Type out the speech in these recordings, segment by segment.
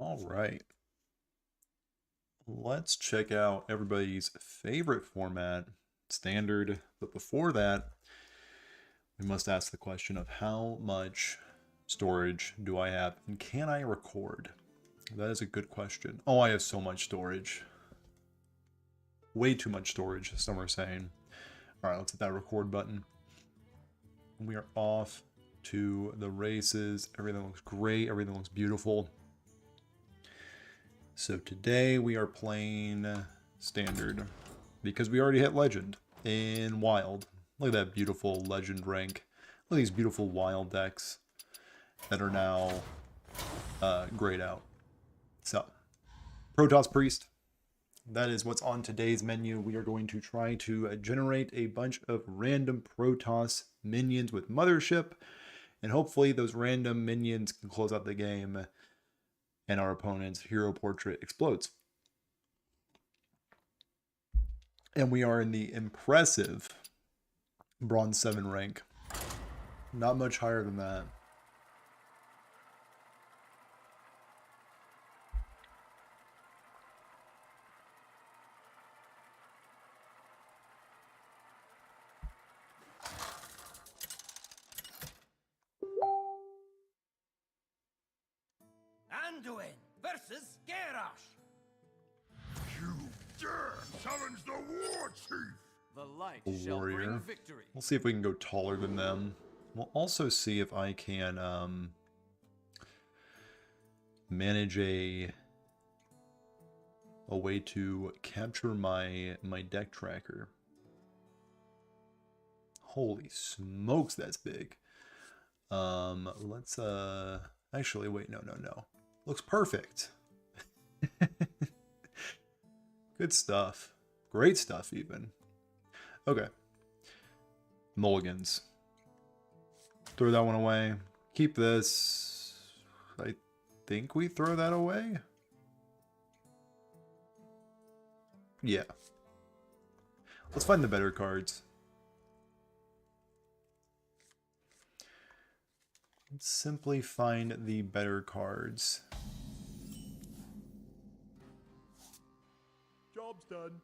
All right. Let's check out everybody's favorite format, standard. But before that, we must ask the question of how much storage do I have and can I record? That is a good question. Oh, I have so much storage. Way too much storage, some are saying. All right, let's hit that record button. We are off to the races. Everything looks great. Everything looks beautiful. So today we are playing standard because we already hit legend in wild. Look at that beautiful legend rank. Look at these beautiful wild decks that are now grayed out. So, Protoss Priest. That is what's on today's menu. We are going to try to generate a bunch of random Protoss minions with Mothership. And hopefully those random minions can close out the game and our opponent's hero portrait explodes. And we are in the impressive Bronze 7 rank. Not much higher than that. Anduin versus Garrosh. You dare challenge the war chief! The light shall bring Warrior. victory. We'll see if we can go taller than them. We'll also see if I can manage a way to capture my deck tracker. Holy smokes, that's big. Let's actually wait, no. Looks perfect. Good stuff. Great stuff even. Okay. Mulligans. Throw that one away. Keep this. I think we throw that away. Yeah. Let's find the better cards. Let's simply find the better cards. Job's done.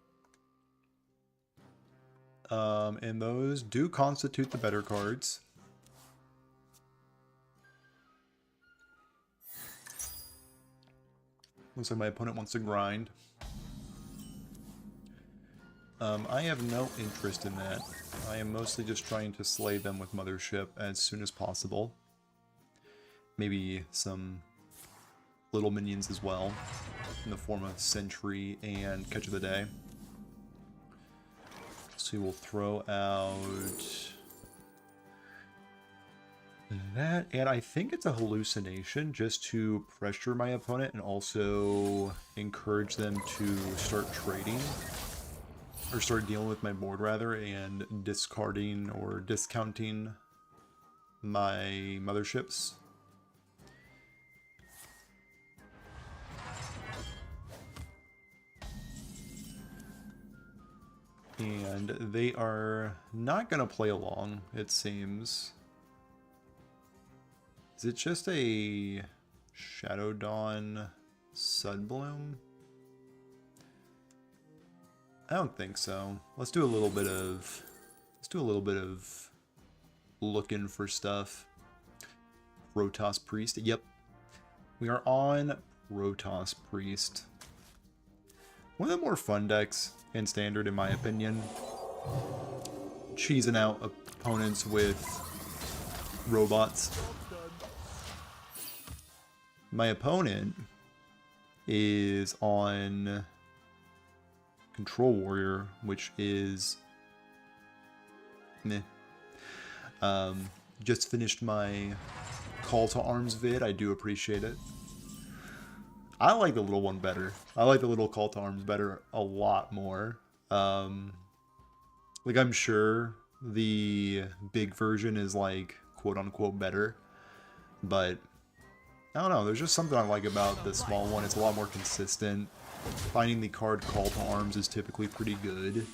And those do constitute the better cards. Looks like my opponent wants to grind. I have no interest in that. I am mostly just trying to slay them with Mothership as soon as possible. Maybe some little minions as well, in the form of Sentry and Catch of the Day. So we will throw out that, and I think it's a hallucination just to pressure my opponent and also encourage them to start trading, or start dealing with my board rather, and discarding or discounting my motherships. And they are not going to play along, it seems. Is it just a Shadow Dawn Sunbloom? I don't think so. Let's do a little bit of looking for stuff. Protoss Priest. Yep. We are on Protoss Priest. One of the more fun decks in standard, in my opinion. Cheesing out opponents with robots. My opponent is on Control Warrior, which is meh. Just finished my Call to Arms vid. I do appreciate it. I like the little one better. I like the little Call to Arms better a lot more. Like, I'm sure the big version is like quote-unquote better, but I don't know, there's just something I like about the small one. It's a lot more consistent. Finding the card Call to Arms is typically pretty good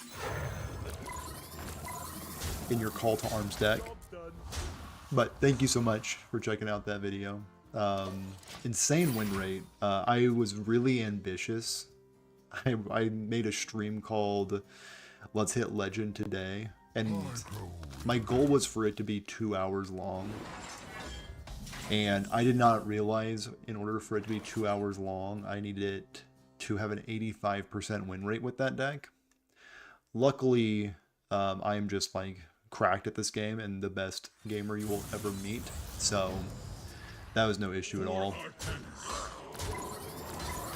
in your Call to Arms deck. But thank you so much for checking out that video. insane win rate. I was really ambitious. I made a stream called Let's Hit Legend today, and my goal was for it to be 2 hours long. And I did not realize in order for it to be 2 hours long, I needed it to have an 85% win rate with that deck. Luckily, I am just like cracked at this game and the best gamer you will ever meet. So that was no issue at all.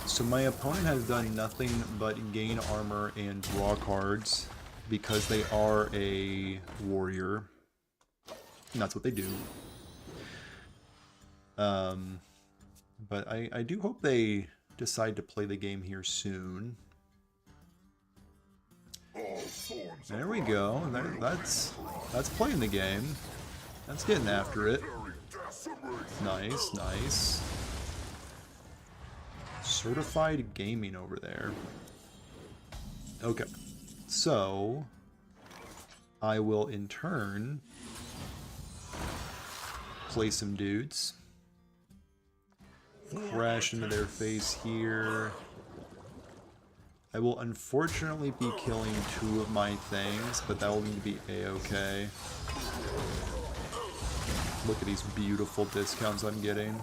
So my opponent has done nothing but gain armor and draw cards because they are a warrior. And that's what they do. But I do hope they decide to play the game here soon. There we go. That's playing the game. That's getting after it. Nice, nice. Certified gaming over there. Okay. So I will in turn play some dudes. Crash into their face here. I will unfortunately be killing 2 of my things, but that will need to be a-okay. Look at these beautiful discounts I'm getting.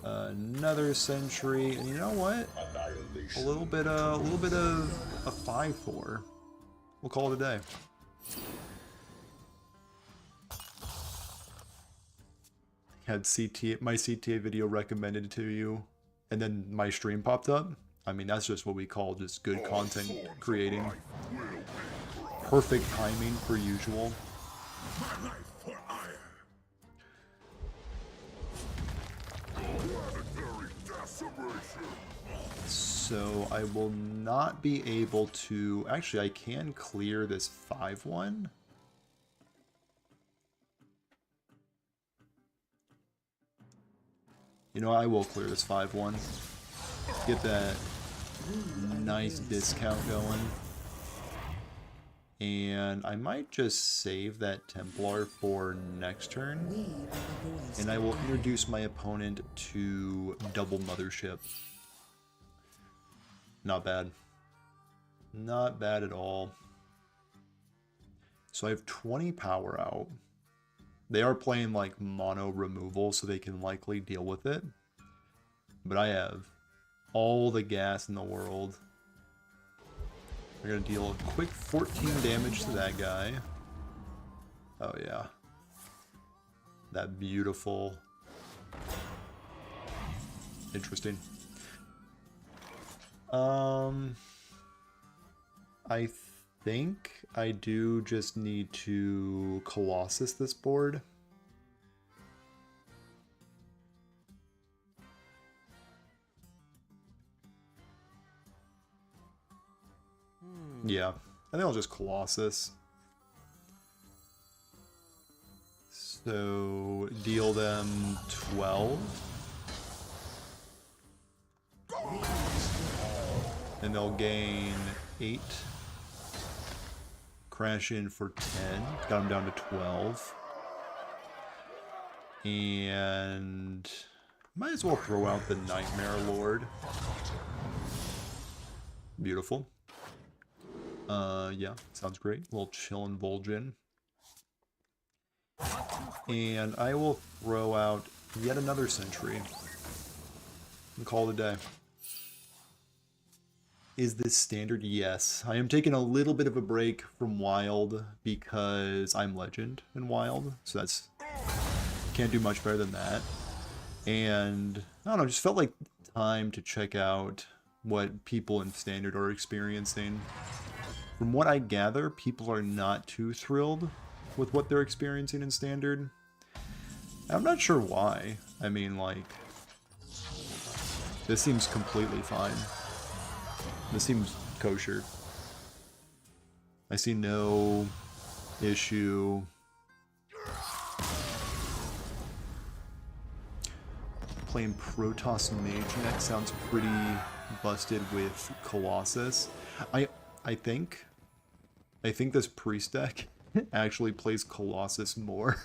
Another sentry, and you know what? A little bit of a 5/4. We'll call it a day. Had my CTA video recommended to you, and then my stream popped up. I mean, that's just what we call just good content creating. Perfect timing per usual. So I will not be able to... Actually, I can clear this 5-1. You know, I will clear this 5-1. Get that nice discount going. And I might just save that Templar for next turn. And I will introduce my opponent to double Mothership. Not bad. Not bad at all. So I have 20 power out. They are playing like mono removal, so they can likely deal with it. But I have all the gas in the world. We're gonna deal a quick 14 damage to that guy. Oh yeah. That beautiful. Interesting. I think I do just need to Colossus this board. Yeah, I think I'll just Colossus. So, deal them 12. And they'll gain 8. Crash in for 10. Got them down to 12. And might as well throw out the Nightmare Lord. Beautiful. Yeah, sounds great. A little chill and Vol'jin. And I will throw out yet another sentry. And call it a day. Is this standard? Yes. I am taking a little bit of a break from Wild because I'm Legend in Wild. So that's... Can't do much better than that. And, I don't know, just felt like time to check out what people in Standard are experiencing. From what I gather, people are not too thrilled with what they're experiencing in Standard. I'm not sure why. I mean, like... This seems completely fine. This seems kosher. I see no issue. Playing Protoss Mage next sounds pretty busted with Colossus. I think this Priest deck actually plays Colossus more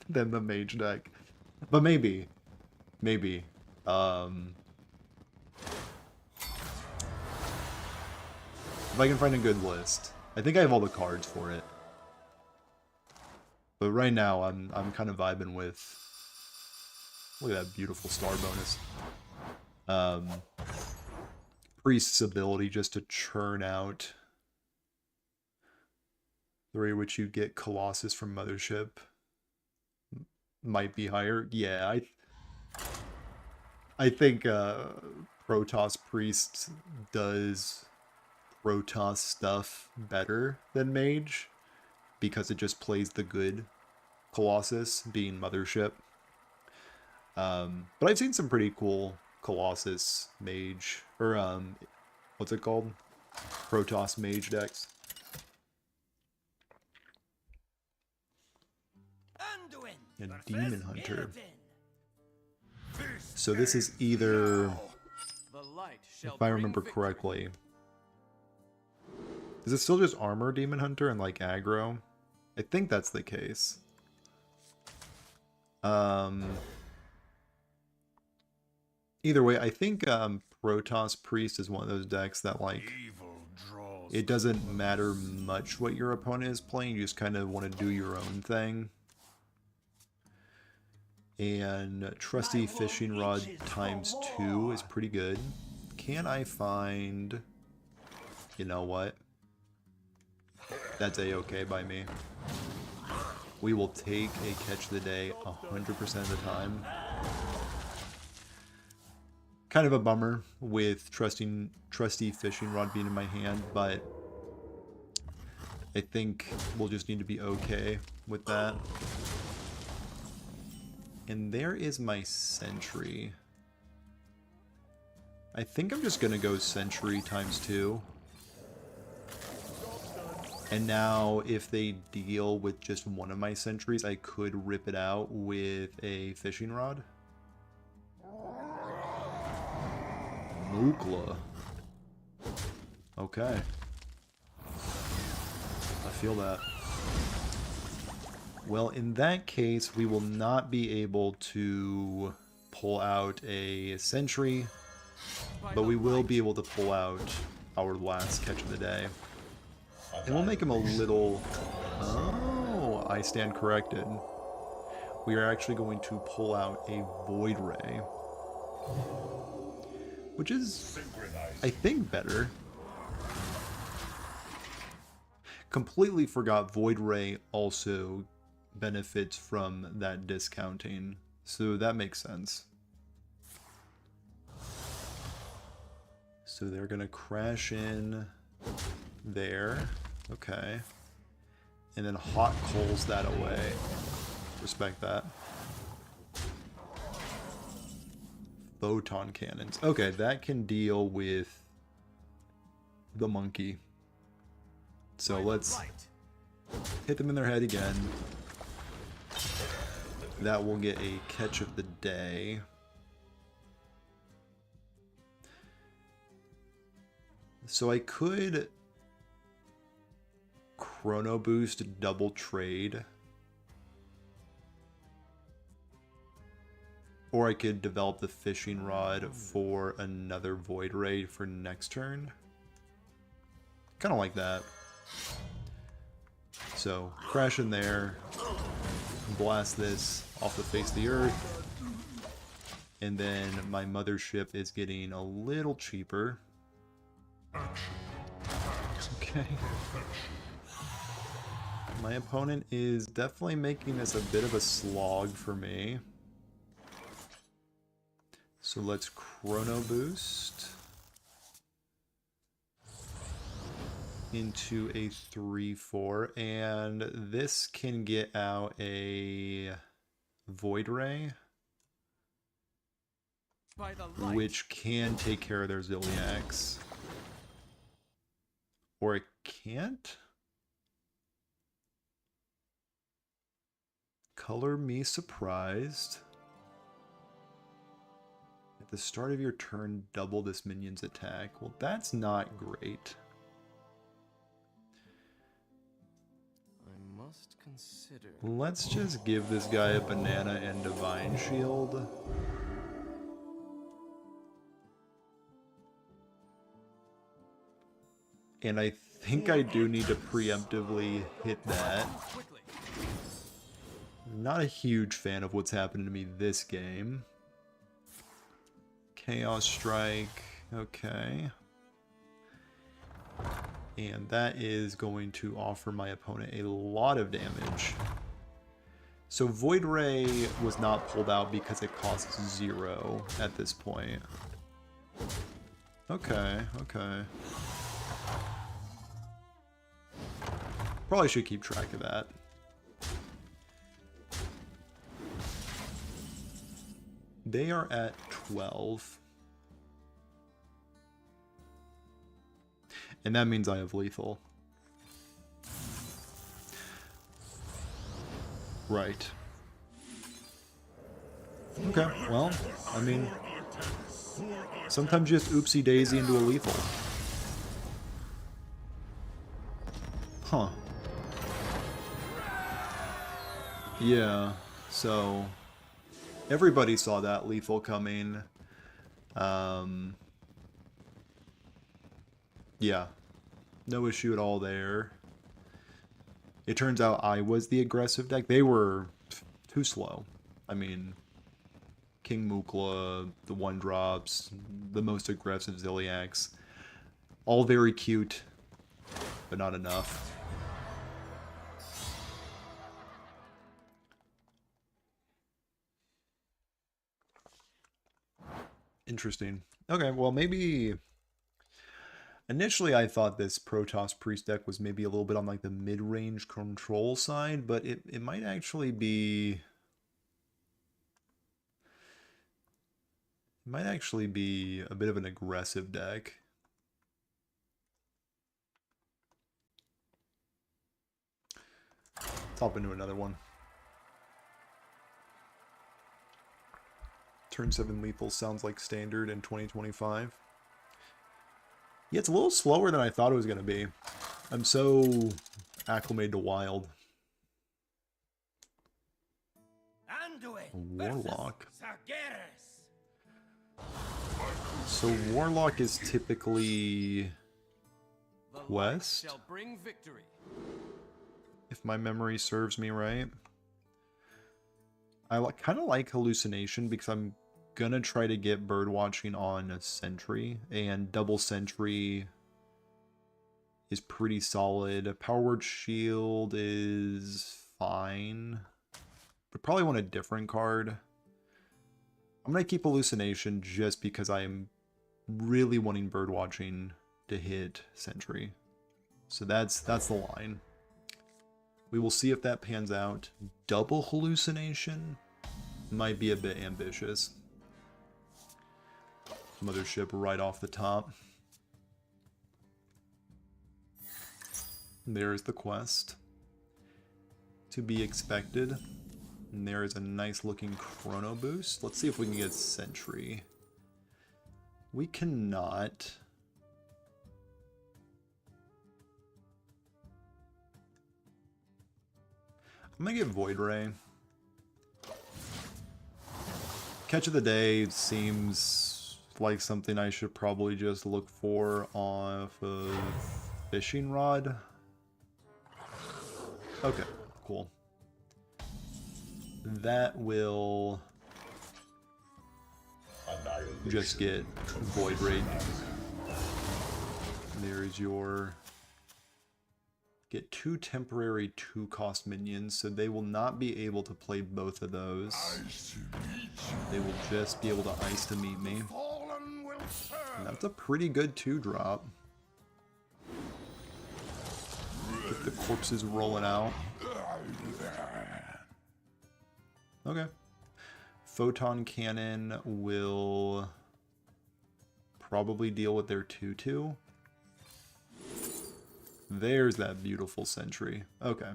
than the Mage deck. But maybe Maybe. If I can find a good list. I think I have all the cards for it. But right now, I'm kind of vibing with... Look at that beautiful star bonus. Priest's ability just to churn out the rate at which you get Colossus from Mothership might be higher. Yeah, I think Protoss Priest does Protoss stuff better than Mage because it just plays the good Colossus, being Mothership. But I've seen some pretty cool Colossus Mage, or what's it called? Protoss Mage decks. Anduin And versus Demon Hunter. Illidan. So this is either, The light shall if I bring remember victory. correctly, is it still just armor Demon Hunter and like aggro? I think that's the case. Either way, I think Protoss Priest is one of those decks that like Evil draws. it doesn't matter much what your opponent is playing, you just kind of want to do your own thing. And Trusty Fishing Rod ×2 is pretty good. Can I find... You know what? That's a-okay by me. We will take a catch of the day 100% of the time. Kind of a bummer with Trusty Fishing Rod being in my hand, but I think we'll just need to be okay with that. And there is my Sentry. I think I'm just gonna go Sentry ×2. And now, if they deal with just one of my sentries, I could rip it out with a fishing rod. Mukla. Okay. I feel that. Well, in that case, we will not be able to pull out a sentry, but we will be able to pull out our last catch of the day. And we'll make him a little... Oh, I stand corrected. We are actually going to pull out a Void Ray. Which is, I think, better. Completely forgot Void Ray also benefits from that discounting. So that makes sense. So they're going to crash in there. Okay. And then hot coals that away. Respect that. Photon cannons. Okay, that can deal with the monkey. So let's hit them in their head again. That will get a catch of the day. So I could Chrono Boost double trade. Or I could develop the fishing rod for another Void Ray for next turn. Kind of like that. So, crash in there. Blast this off the face of the earth. And then my mothership is getting a little cheaper. Okay. My opponent is definitely making this a bit of a slog for me. So let's Chrono Boost into a 3/4, and this can get out a Void Ray, which can take care of their Zilliax. Or it can't? Color me surprised. At the start of your turn, double this minion's attack. Well, that's not great. I must consider. Let's just give this guy a banana and divine shield. And I think I do need to preemptively hit that. Quickly. Not a huge fan of what's happening to me this game. Chaos Strike. Okay. And that is going to offer my opponent a lot of damage. So Void Ray was not pulled out because it costs 0 at this point. Okay, okay. Probably should keep track of that. They are at 12. And that means I have lethal. Right. Okay, well, I mean, sometimes you just oopsie daisy into a lethal. Huh. Yeah, so everybody saw that lethal coming. Yeah, no issue at all there. It turns out I was the aggressive deck. They were too slow. I mean, King Mukla, the 1-drops, the most aggressive Ziliax. All very cute, but not enough. Interesting. Okay, well maybe... Initially, I thought this Protoss Priest deck was maybe a little bit on like the mid-range control side, but it might actually be... It might actually be a bit of an aggressive deck. Let's hop into another one. Turn 7 lethal sounds like standard in 2025. Yeah, it's a little slower than I thought it was going to be. I'm so acclimated to wild. Anduin Warlock. versus Sargeras. So Warlock is typically The light Quest, shall bring victory. if my memory serves me right. I kind of like Hallucination because I'm gonna try to get birdwatching on a Sentry, and double Sentry is pretty solid. Power Word Shield is fine, but probably want a different card. I'm gonna keep Hallucination just because I am really wanting birdwatching to hit Sentry. So that's the line. We will see if that pans out. Double Hallucination might be a bit ambitious. Mothership right off the top. There's the quest. To be expected. And there is a nice looking Chrono Boost. Let's see if we can get Sentry. We cannot. I'm gonna get Void Ray. Catch of the Day seems like something I should probably just look for off of Fishing Rod. Okay, cool. That will just get Void Ray. There is your... Get 2 temporary 2-cost minions, so they will not be able to play both of those. They will just be able to ice to meet me. And that's a pretty good 2-drop. Get the corpses rolling out. Okay. Photon Cannon will probably deal with their 2/2. There's that beautiful Sentry. Okay.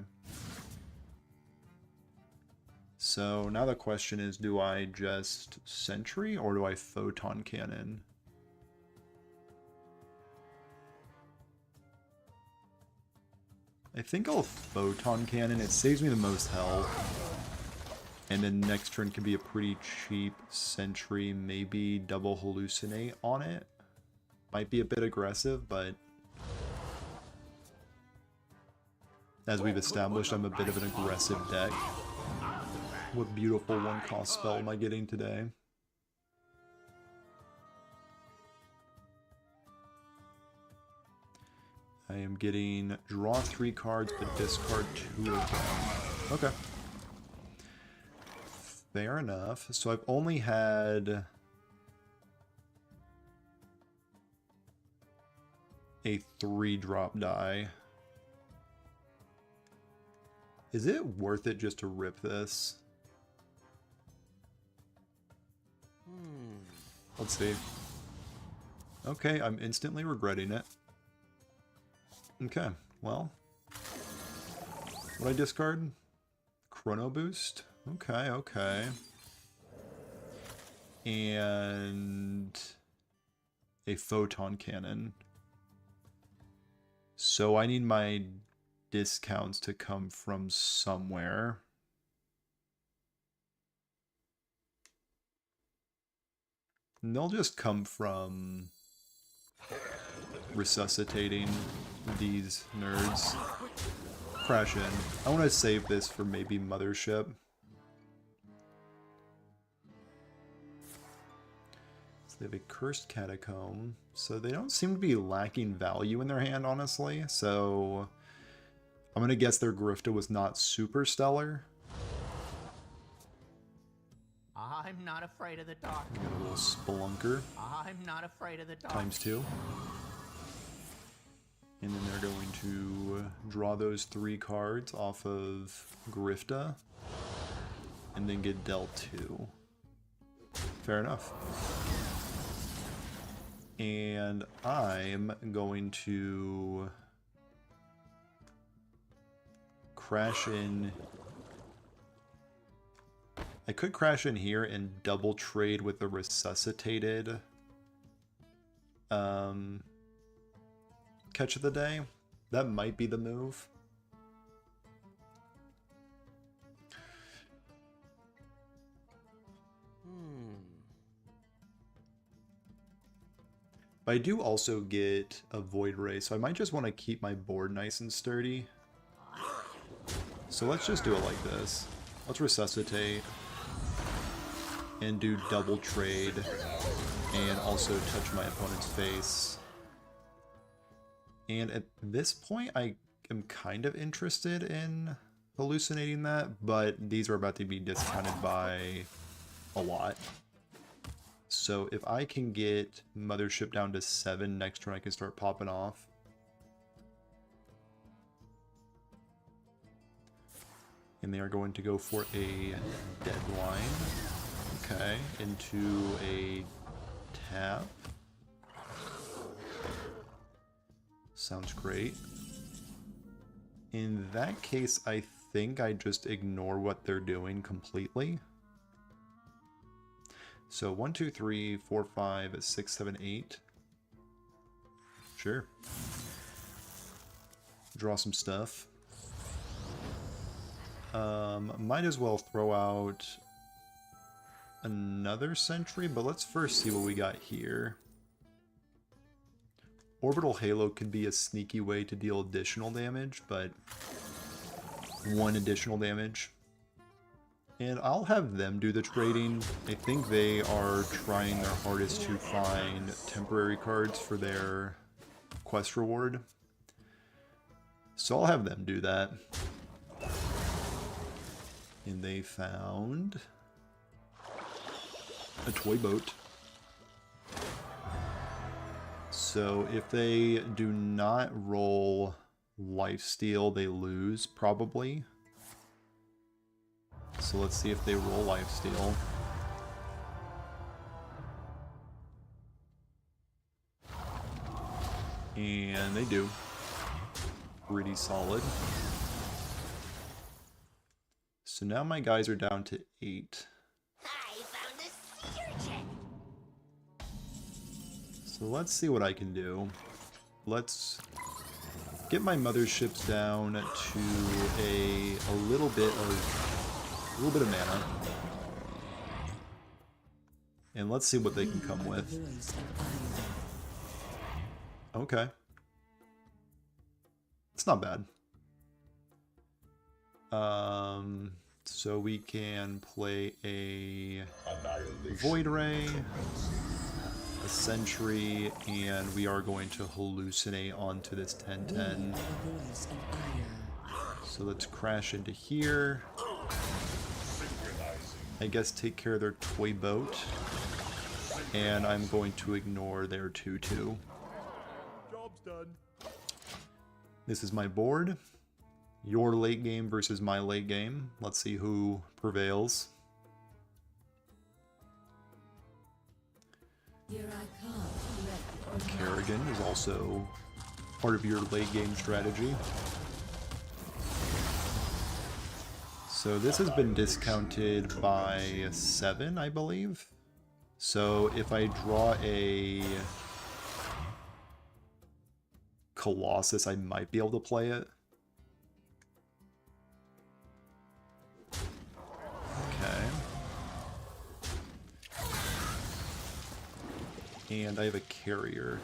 So now the question is, do I just Sentry or do I Photon Cannon? I think I'll Photon Cannon. It saves me the most health. And then next turn can be a pretty cheap Sentry, maybe double Hallucinate on it. Might be a bit aggressive, but As we've established, I'm a bit of an aggressive deck. What beautiful one-cost spell am I getting today? I am getting draw 3 cards, but discard 2 of them. Okay. Fair enough. So I've only had a 3-drop die. Is it worth it just to rip this? Let's see. Okay, I'm instantly regretting it. Okay, well. What I discard? Chrono Boost? Okay, okay. And a Photon Cannon. So I need my discounts to come from somewhere. And they'll just come from resuscitating these nerds. Crash in. I want to save this for maybe Mothership. So they have a Cursed Catacomb. So they don't seem to be lacking value in their hand, honestly. So I'm going to guess their Grifta was not super stellar. I'm not afraid of the dark. Got a little Spelunker. I'm not afraid of the dark. ×2. And then they're going to draw those 3 cards off of Grifta. And then get dealt 2. Fair enough. And I'm going to crash in. I could crash in here and double trade with the resuscitated catch of the day. That might be the move. But I do also get a Void Ray, so I might just want to keep my board nice and sturdy. So let's just do it like this. Let's resuscitate and do double trade and also touch my opponent's face. And at this point, I am kind of interested in hallucinating that, but these are about to be discounted by a lot. So if I can get Mothership down to 7, next turn I can start popping off. And they are going to go for a Deadline. Okay, into a tap. Sounds great. In that case, I think I just ignore what they're doing completely. So 1, 2, 3, 4, 5, 6, 7, 8. Sure. Draw some stuff. Might as well throw out another Sentry, but let's first see what we got here. Orbital Halo could be a sneaky way to deal additional damage, but 1 additional damage. And I'll have them do the trading. I think they are trying their hardest to find temporary cards for their quest reward. So I'll have them do that. And they found a toy boat. So if they do not roll lifesteal, they lose, probably. So let's see if they roll lifesteal. And they do. Pretty solid. So now my guys are down to 8. I found a sea urchin. So let's see what I can do. Let's get my motherships down to a little bit of mana. And let's see what they can come with. Okay. It's not bad. So we can play a Void Ray, a Sentry, and we are going to hallucinate onto this 10-10. So let's crash into here. I guess take care of their toy boat. And I'm going to ignore their 2-2. Job's done. This is my board. Your late game versus my late game. Let's see who prevails. Here I come. Kerrigan is also part of your late game strategy. So this has been discounted by 7, I believe. So if I draw a Colossus, I might be able to play it. Okay. And I have a carrier.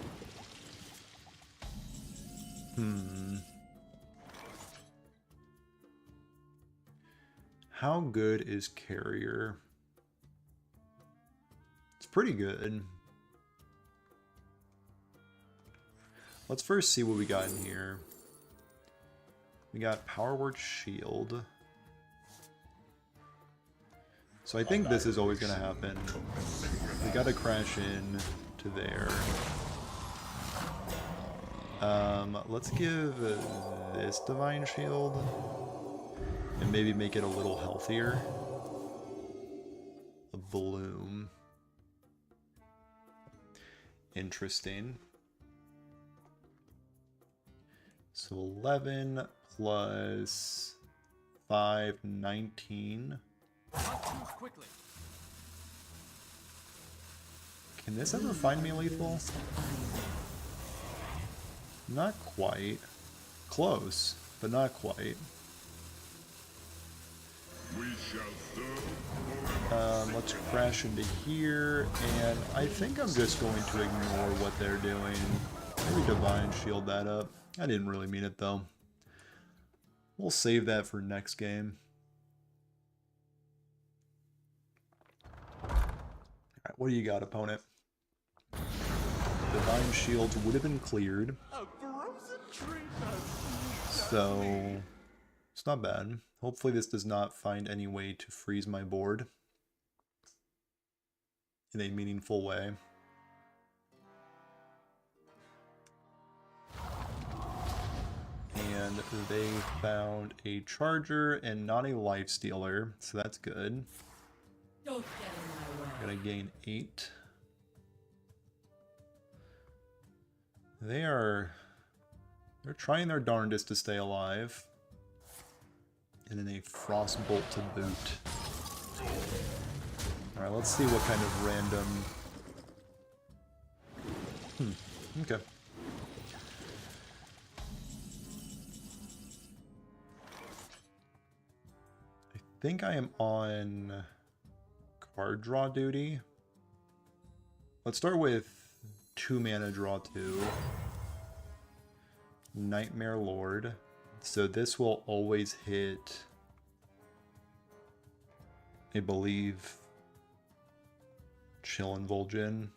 How good is carrier? It's pretty good. Let's first see what we got in here. We got Power Word Shield. So I think this is always going to happen. We got to crash in to there. Let's give this Divine Shield and maybe make it a little healthier. A Bloom. Interesting. So 11 plus 5, 19. Not too quickly. Can this ever find me lethal? Not quite. Close, but not quite. We shall serve. Let's crash into here, and I think I'm just going to ignore what they're doing. Maybe Divine Shield that up. I didn't really mean it though. We'll save that for next game. Alright, what do you got, opponent? Divine Shields would have been cleared. So it's not bad. Hopefully this does not find any way to freeze my board in a meaningful way. And they found a charger and not a life stealer, so that's good. Don't get in my way. Gonna gain 8. They're trying their darndest to stay alive. And then a Frostbolt to boot. Alright, let's see what kind of random... okay. I think I am on card draw duty. Let's start with 2 mana draw 2. Nightmare Lord. So this will always hit, I believe, Chillin' Vol'jin.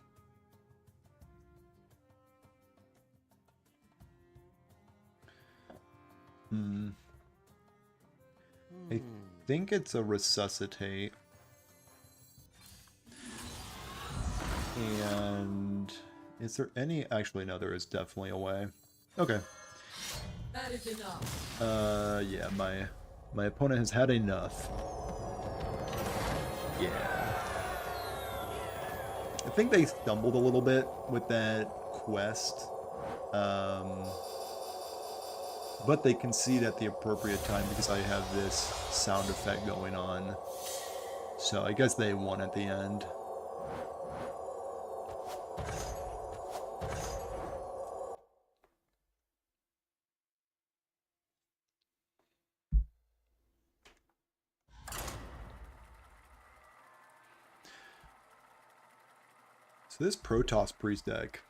I think it's a Resuscitate. And is there any... Actually, no, there is definitely a way. Okay. That is enough. Yeah, my opponent has had enough. Yeah. I think they stumbled a little bit with that quest. But they concede at the appropriate time because I have this sound effect going on. So I guess they won at the end. So this Protoss Priest deck,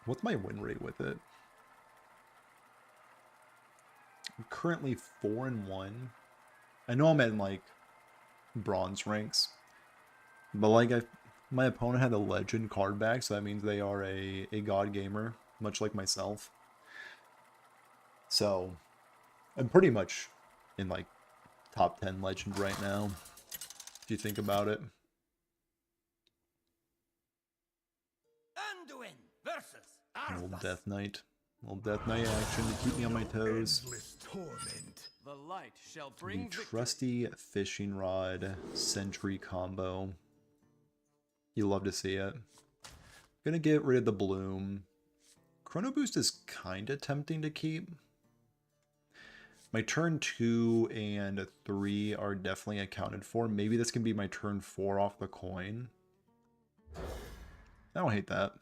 what's my win rate with it? I'm currently 4-1. I know I'm in like bronze ranks, but like my opponent had a legend card back, so that means they are a god gamer, much like myself. So I'm pretty much in like top 10 legend right now, if you think about it. Anduin versus An old Arthas. Death Knight. Old Death Knight action to keep me on my toes. Endless torment. The light shall The bring victory. trusty fishing rod sentry combo. You love to see it. Gonna get rid of the bloom. Chrono Boost is kind of tempting to keep. My turn 2 and 3 are definitely accounted for. Maybe this can be my turn 4 off the coin. I don't hate that.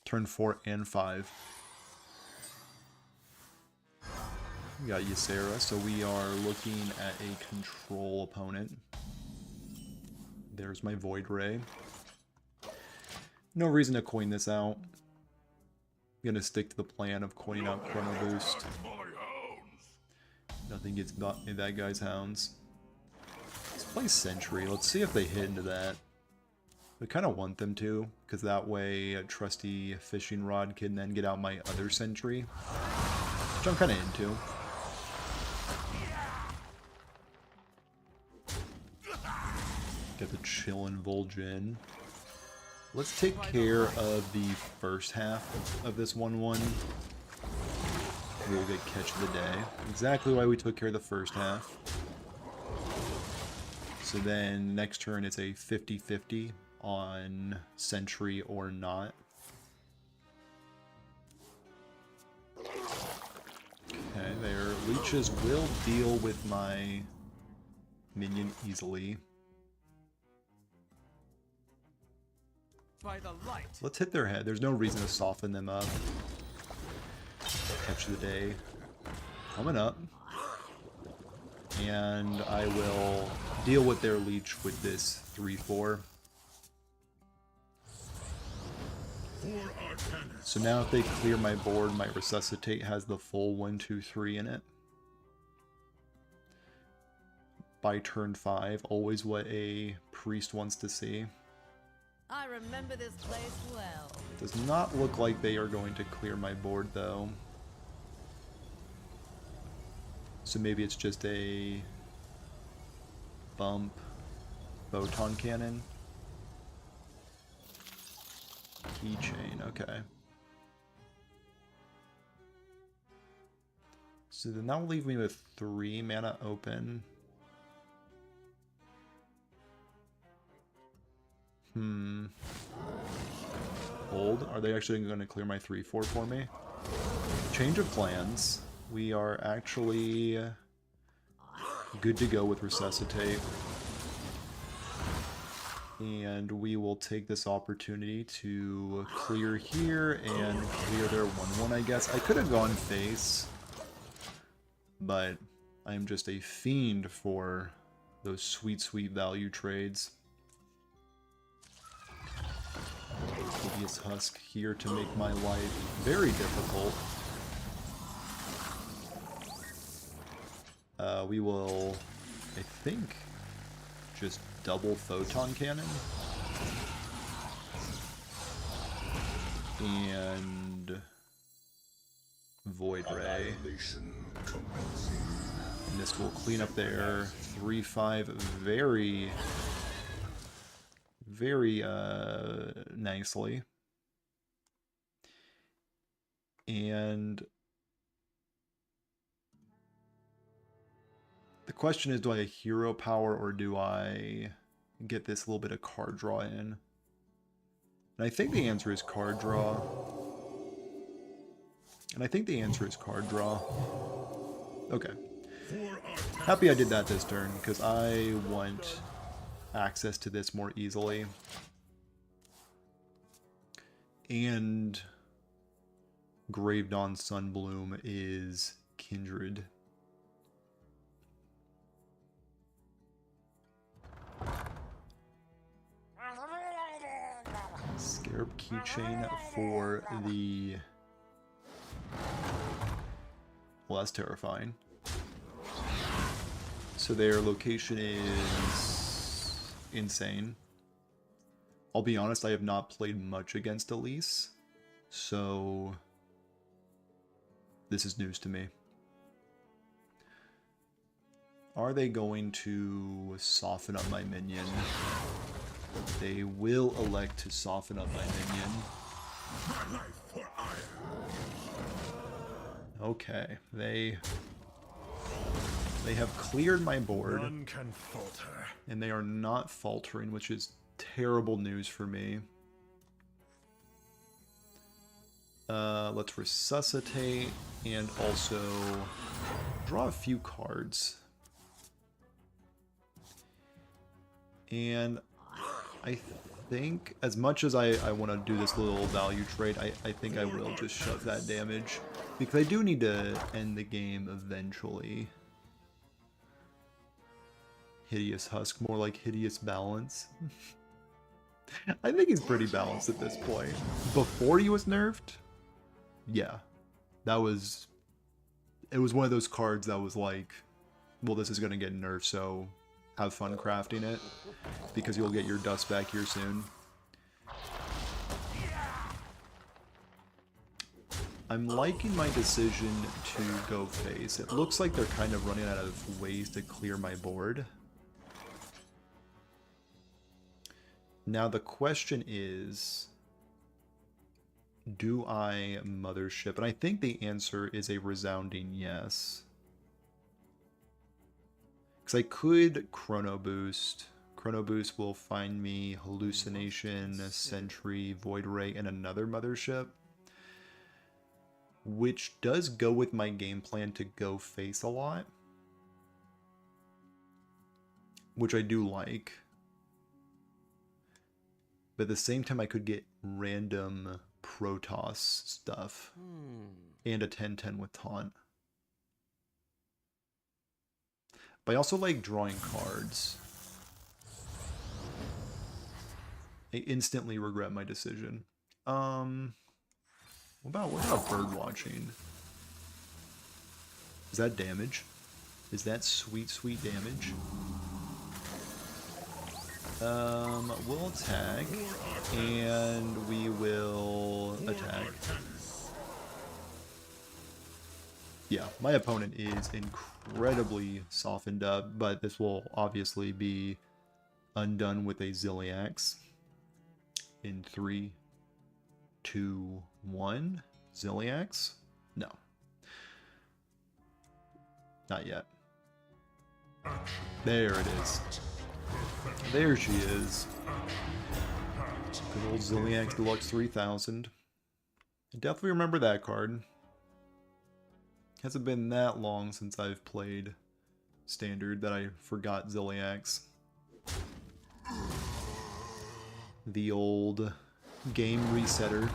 Turn 4 and 5. We got Ysera, so we are looking at a control opponent. There's my Void Ray. No reason to coin this out. I'm gonna stick to the plan of coining out Chrono Boost. Nothing gets in that guy's hounds. Let's play Sentry. Let's see if they hit into that. I kind of want them to, because that way a trusty fishing rod can then get out my other Sentry, which I'm kind of into. Get the Chillin' Vol'jin. Let's take care of the first half of this 1-1. We'll get catch of the day. Exactly why we took care of the first half. So then next turn it's a 50-50 on Sentry or not. Okay, their leeches will deal with my minion easily. By the light. Let's hit their head. There's no reason to soften them up. Catch of the day. Coming up. And I will deal with their leech with this 3-4. So now if they clear my board, my Resuscitate has the full 1-2-3 in it. By turn 5, always what a priest wants to see. I remember this place well. Does not look like they are going to clear my board though. So maybe it's just a bump photon cannon. Keychain, okay. So then that will leave me with 3 mana open. Hold. Are they actually going to clear my 3-4 for me? Change of plans. We are actually good to go with Resuscitate. And we will take this opportunity to clear here and clear their 1-1, I guess. I could have gone face, but I'm just a fiend for those sweet, sweet value trades. Hideous Husk here to make my life very difficult. We will, I think, just double Photon Cannon. And Void Ray. And this will clean up their 3-5 very, very nicely. And the question is, do I hero power or do I get this little bit of card draw in? And I think the answer is card draw. Okay. Happy I did that this turn, because I want access to this more easily. And Gravedawn Sunbloom is Kindred. Scarab Keychain for the Well, that's terrifying. So their location is insane. I'll be honest, I have not played much against Elise, so this is news to me. Are they going to soften up my minion? They will elect to soften up my minion. My life for ire. Okay, they have cleared my board, None can falter. and they are not faltering, which is terrible news for me. Let's resuscitate and also draw a few cards. And I think, as much as I want to do this little value trade, I think I will just shove that damage. Because I do need to end the game eventually. Hideous Husk, more like Hideous Balance. I think he's pretty balanced at this point. Before he was nerfed, yeah. It was one of those cards that was like, well, this is going to get nerfed, so have fun crafting it, because you'll get your dust back here soon. I'm liking my decision to go face. It looks like they're kind of running out of ways to clear my board. Now the question is, do I Mothership? And I think the answer is a resounding yes. Because I could Chrono Boost. Chrono Boost will find me Hallucination, Sentry, Void Ray, and another Mothership. Which does go with my game plan to go face a lot. Which I do like. But at the same time, I could get random Protoss stuff. And a 10-10 with Taunt. But I also like drawing cards. I instantly regret my decision. What about bird watching? Is that damage? Is that sweet, sweet damage? We'll attack, and we will attack. Yeah, my opponent is incredibly softened up, but this will obviously be undone with a Zilliax. In 3, 2, 1. Zilliax? No. Not yet. There it is. There she is. Good old Zilliax Deluxe 3000. I definitely remember that card. Hasn't been that long since I've played Standard that I forgot Zilliax. The old game resetter.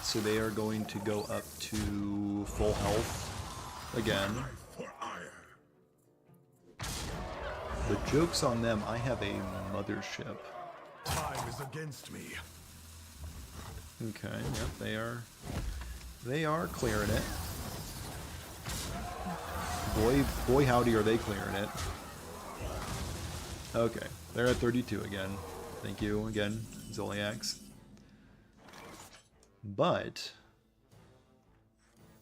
So they are going to go up to full health again. The joke's on them, I have a Mothership. Time is against me. Okay, yep, they are clearing it. Boy howdy are they clearing it. Okay, they're at 32 again. Thank you again, Zilliax. But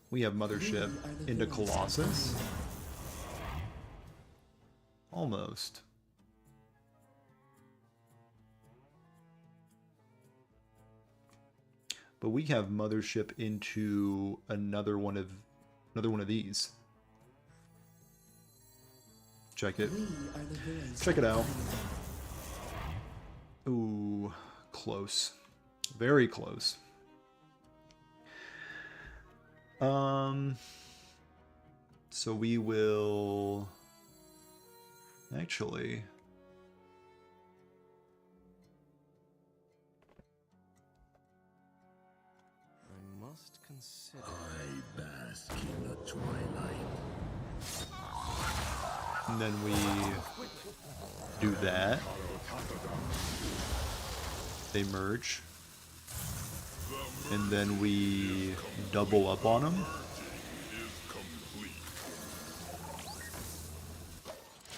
we have Mothership into Colossus. Almost. But we have Mothership into another one of these. Check it. Check it out. Ooh, close. Very close. So we will actually I must consider. I bask in the twilight. and then we do that. They merge. and then we double up on them.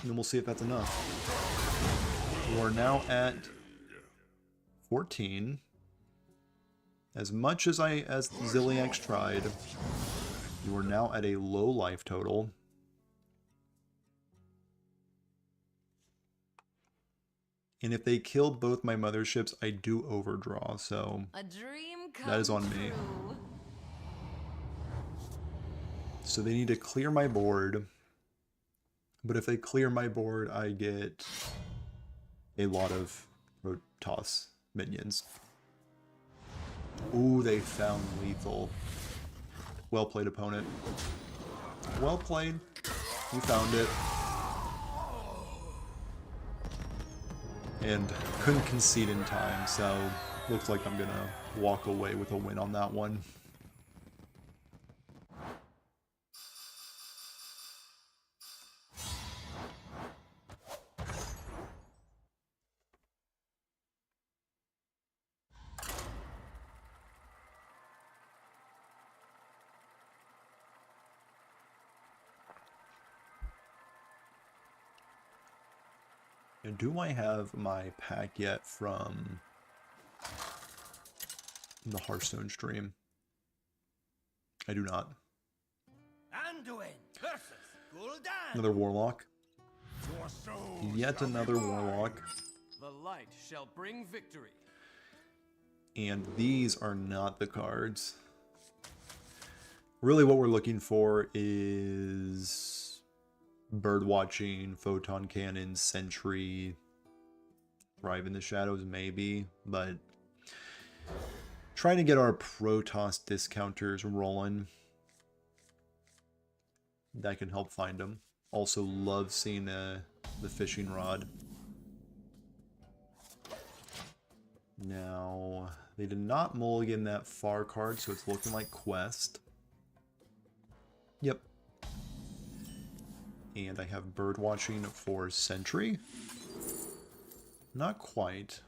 And then we'll see if that's enough. We're now at 14. As much as Zilliax tried, you are now at a low life total. And if they kill both my motherships, I do overdraw, so A dream come that is on me. true. So they need to clear my board. But if they clear my board, I get a lot of Protoss minions. Ooh, they found lethal. Well played, opponent. Well played. You found it. And couldn't concede in time, so looks like I'm gonna walk away with a win on that one. And do I have my pack yet from the Hearthstone stream? I do not. Anduin versus Gul'dan. Another Warlock. Your soul Yet shall be another mine. Warlock. The light shall bring victory. And these are not the cards. Really what we're looking for is Birdwatching, Photon Cannon, Sentry, Thrive in the Shadows maybe, but trying to get our Protoss discounters rolling. That can help find them. Also love seeing the fishing rod. Now, they did not mulligan that far card, so it's looking like Quest. Yep. And I have Birdwatching for Sentry. Not quite.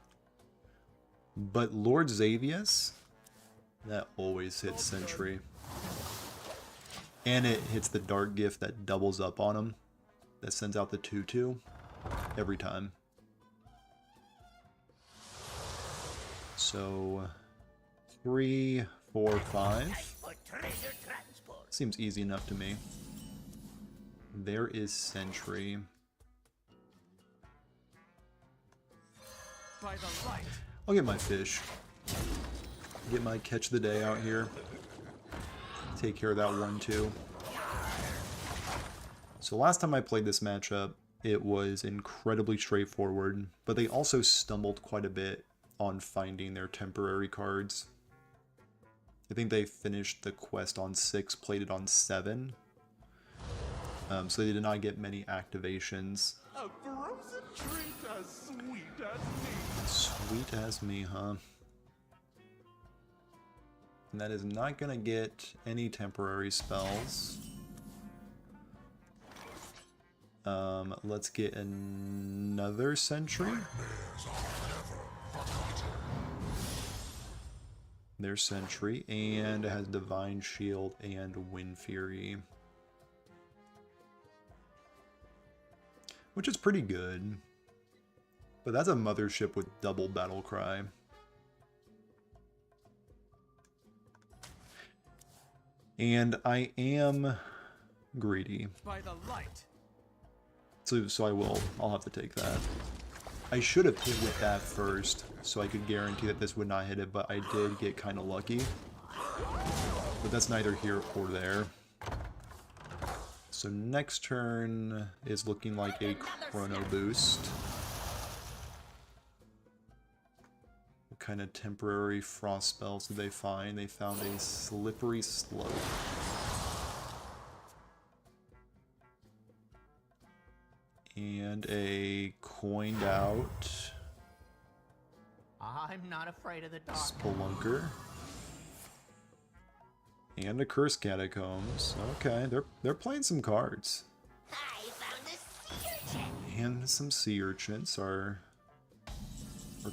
But Lord Xavius, that always hits Sentry. And it hits the Dark Gift that doubles up on him. That sends out the 2/2 every time. So 3, 4, 5. For treasure transport. Seems easy enough to me. There is Sentry. By the light. I'll get my fish. Get my catch of the day out here. Take care of that 1-2. So last time I played this matchup, it was incredibly straightforward, but they also stumbled quite a bit on finding their temporary cards. I think they finished the quest on 6, played it on 7. So they did not get many activations. A frozen treat as sweet as me. Sweet as me, huh? And that is not gonna get any temporary spells. Let's get another Sentry. There's Sentry, and it has Divine Shield and Wind Fury. Which is pretty good. But that's a mothership with double Battle Cry. And I am greedy. By the light. So I'll have to take that. I should have hit with that first, so I could guarantee that this would not hit it, but I did get kind of lucky. But that's neither here or there. So next turn is looking like a Chrono Boost. What kind of temporary frost spells did they find? They found a Slippery Slope. And a coined out I'm not afraid of the dark. Spelunker. And a Cursed Catacombs. Okay, they're playing some cards. I found a sea urchin. And some sea urchins are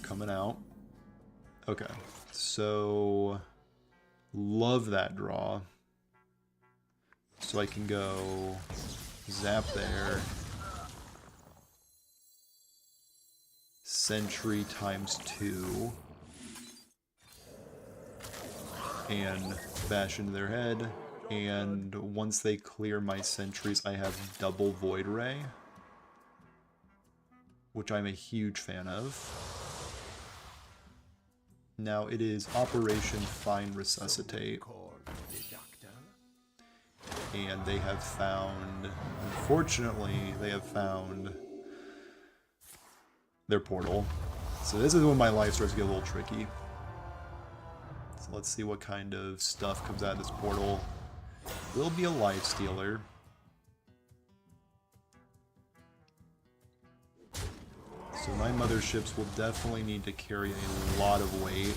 coming out. Okay. So, love that draw. So I can go zap there. Sentry times 2. And bash into their head. And once they clear my sentries, I have double Void Ray, which I'm a huge fan of. Now it is Operation Find Resuscitate. And they have found, unfortunately, they have found their portal. So this is when my life starts to get a little tricky. So let's see what kind of stuff comes out of this portal. Will be a life stealer. So my motherships will definitely need to carry a lot of weight.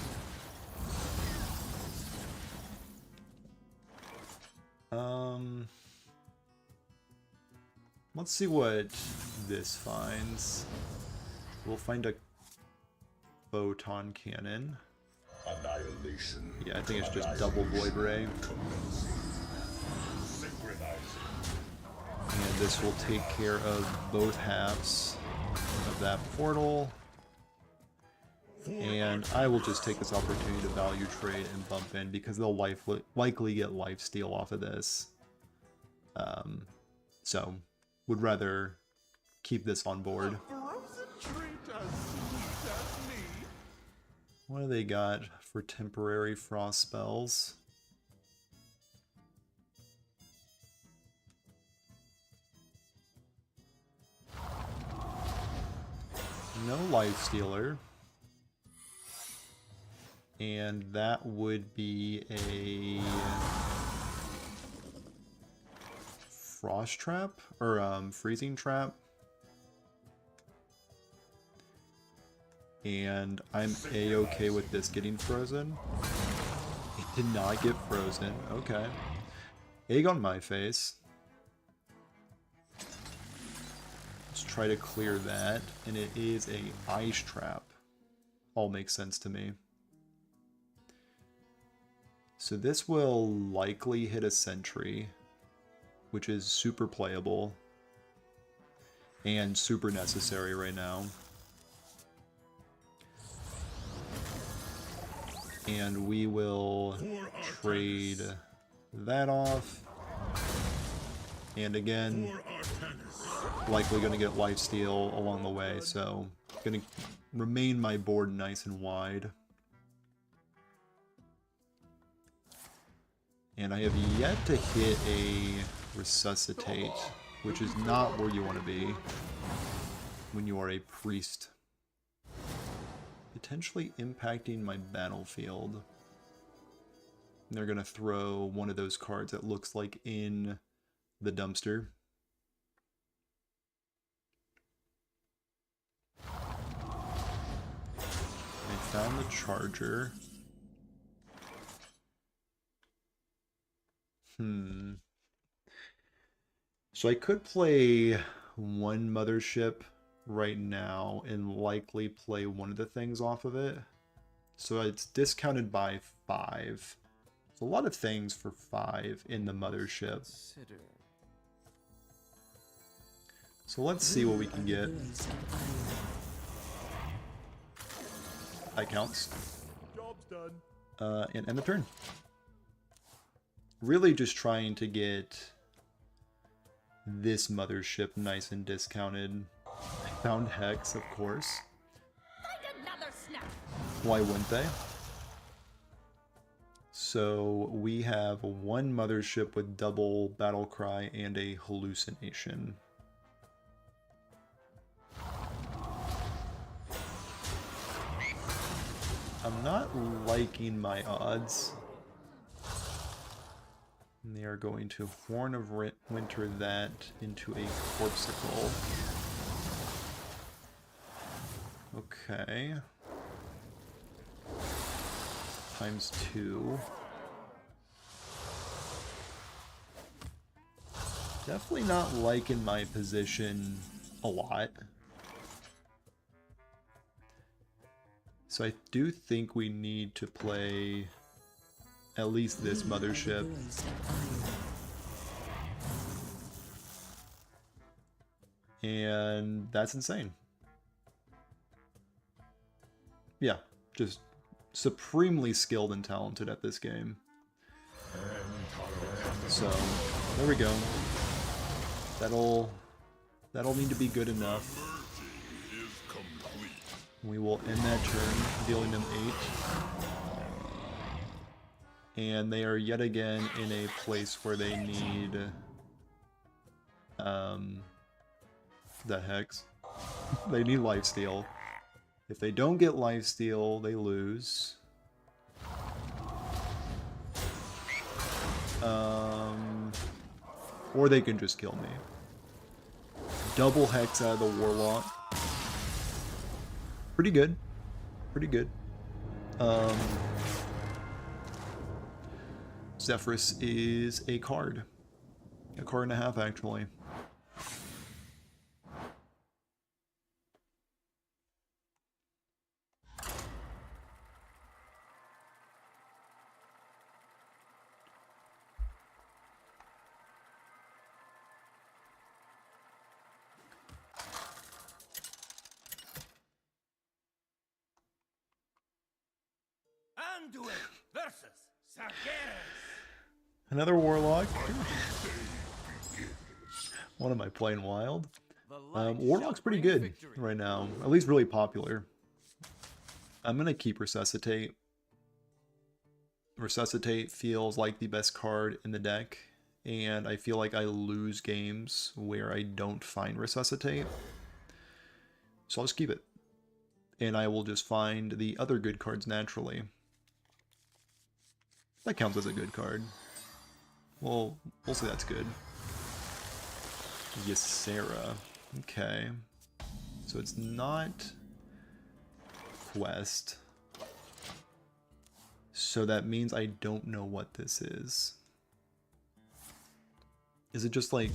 Let's see what this finds. We'll find a photon cannon. Annihilation. Yeah, I think it's just double Void Ray. And this will take care of both halves of that portal. And I will just take this opportunity to value trade and bump in because they'll likely get lifesteal off of this. So, would rather keep this on board. Frozen treat as sweet as me. What do they got for temporary frost spells? No lifestealer. And that would be a frost trap or freezing trap. And I'm a-okay with this getting frozen. It did not get frozen. Okay. Egg on my face. Let's try to clear that. And it is a ice trap. All makes sense to me. So this will likely hit a sentry, which is super playable and super necessary right now. And we will trade that off. And again, likely going to get lifesteal along the way, so going to remain my board nice and wide. And I have yet to hit a resuscitate, which is not where you want to be when you are a priest. Potentially impacting my battlefield. And they're going to throw one of those cards that looks like in the dumpster. I found the charger. So I could play one mothership right now and likely play one of the things off of it. So it's discounted by 5. It's a lot of things for 5 in the mothership. So let's see what we can get. That counts. Job's done. And end the turn. Really just trying to get this mothership nice and discounted. I found Hex, of course. Find another snap. Why wouldn't they? So we have one mothership with double battle cry and a hallucination. I'm not liking my odds. And they are going to Horn of Winter that into a Corpsicle. Okay. Times 2. Definitely not liking my position a lot. So I do think we need to play at least this mothership. And that's insane. Yeah, just supremely skilled and talented at this game. So, there we go. That'll need to be good enough. We will end that turn, dealing them 8. And they are yet again in a place where they need the hex. They need lifesteal. If they don't get lifesteal, they lose. Or they can just kill me. Double hex out of the warlock. Pretty good. Pretty good. Zephyrus is a card. A card and a half, actually. Anduin versus Sargeras. Another warlock. What am I playing wild? The light Warlock's shall pretty bring good victory. right now. At least really popular. I'm gonna keep Resuscitate. Resuscitate feels like the best card in the deck, and I feel like I lose games where I don't find Resuscitate. So I'll just keep it. And I will just find the other good cards naturally. That counts as a good card. Well, we'll say that's good. Ysera. Okay. So it's not quest. So that means I don't know what this is. Is it just like...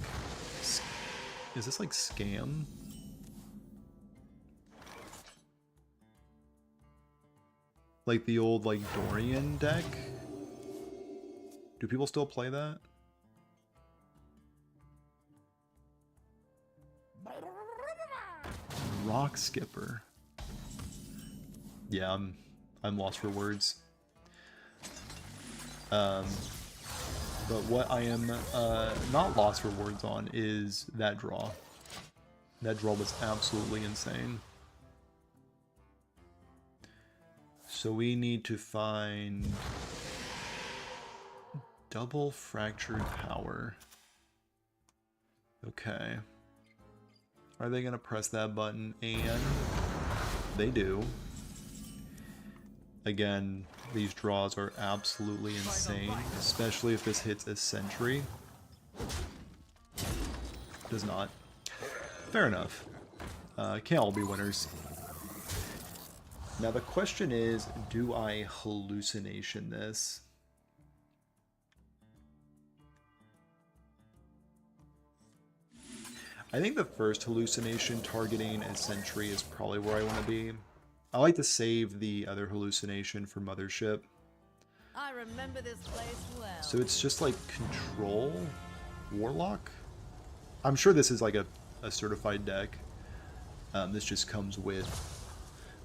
Is this like scam? Like the old like Dorian deck? Do people still play that? Rock Skipper. Yeah, I'm lost for words. But what I am not lost for words on is that draw. That draw was absolutely insane. So we need to find double fractured power. Okay. Are they gonna press that button? And they do. Again, these draws are absolutely insane, especially if this hits a sentry. Does not. Fair enough. Can't all be winners. Now the question is, do I hallucination this? I think the first hallucination targeting a sentry is probably where I want to be. I like to save the other hallucination for Mothership. I remember this place well. So it's just like control warlock? I'm sure this is like a certified deck. This just comes with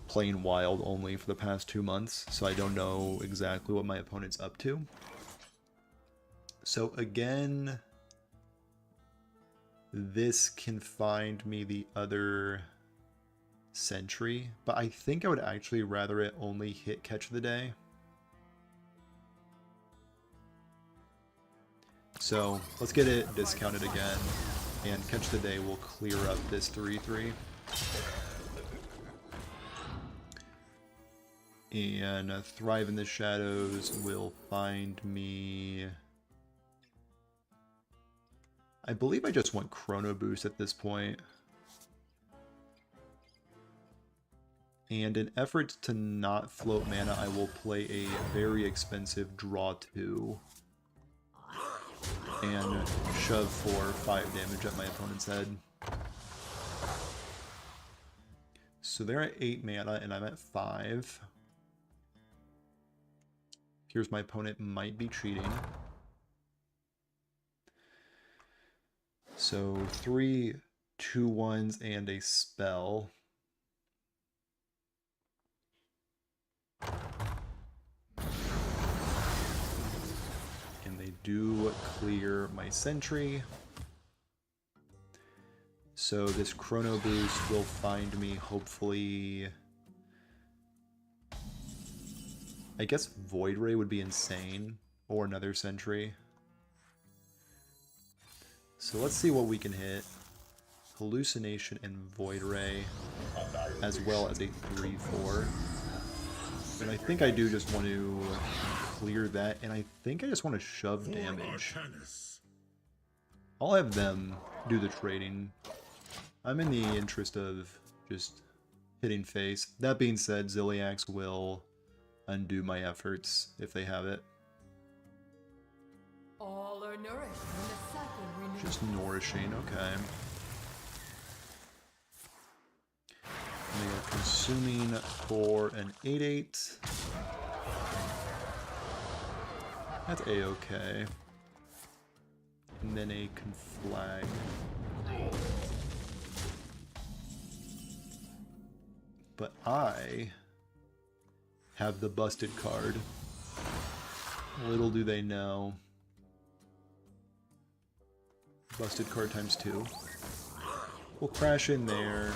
playing wild only for the past 2 months, so I don't know exactly what my opponent's up to. So again, this can find me the other sentry, but I think I would actually rather it only hit Catch of the Day. So let's get it discounted again, and Catch the Day will clear up this 3/3. And Thrive in the Shadows will find me... I believe I just want Chrono Boost at this point. And in effort to not float mana, I will play a very expensive Draw 2. And shove for 5 damage at my opponent's head. So they're at 8 mana and I'm at 5. Here's my opponent might be cheating. So 3 2/1s and a spell. And they do clear my sentry. So this Chrono Boost will find me, hopefully... I guess Void Ray would be insane, or another sentry. So let's see what we can hit. Hallucination and Void Ray, as well as a 3/4. And I think I do just want to clear that, and I think I just want to shove damage. I'll have them do the trading. I'm in the interest of just hitting face. That being said, Ziliax will undo my efforts if they have it. All are nourished when the cycle renews. Just nourishing, okay. And they are consuming for an 8/8. That's a-okay. And then a Conflag. But I have the busted card. Little do they know. Busted card times 2. We'll crash in there.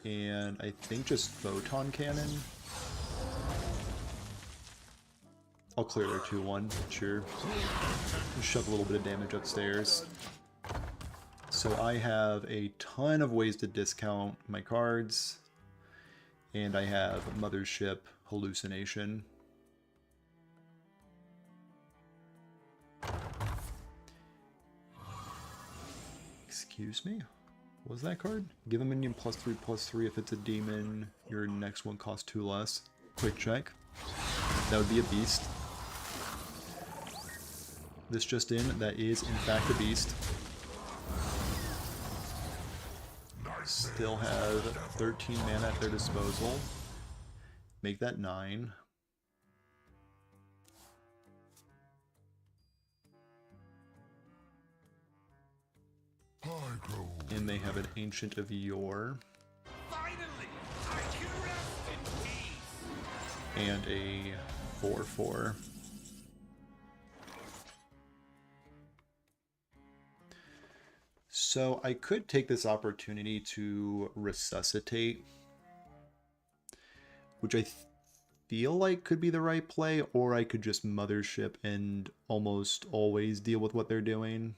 And I think just Photon Cannon. I'll clear their 2/1, sure. Just shove a little bit of damage upstairs. So I have a ton of ways to discount my cards. And I have Mothership, Hallucination. Excuse me? What was that card? Give a minion +3/+3 if it's a demon. Your next one costs 2 less. Quick check. That would be a beast. This just in, that is in fact a beast. Still have 13 mana at their disposal. Make that 9. And they have an Ancient of Yore. Finally, I can rest in peace. And a 4/4. So I could take this opportunity to resuscitate, which I feel like could be the right play, or I could just Mothership and almost always deal with what they're doing.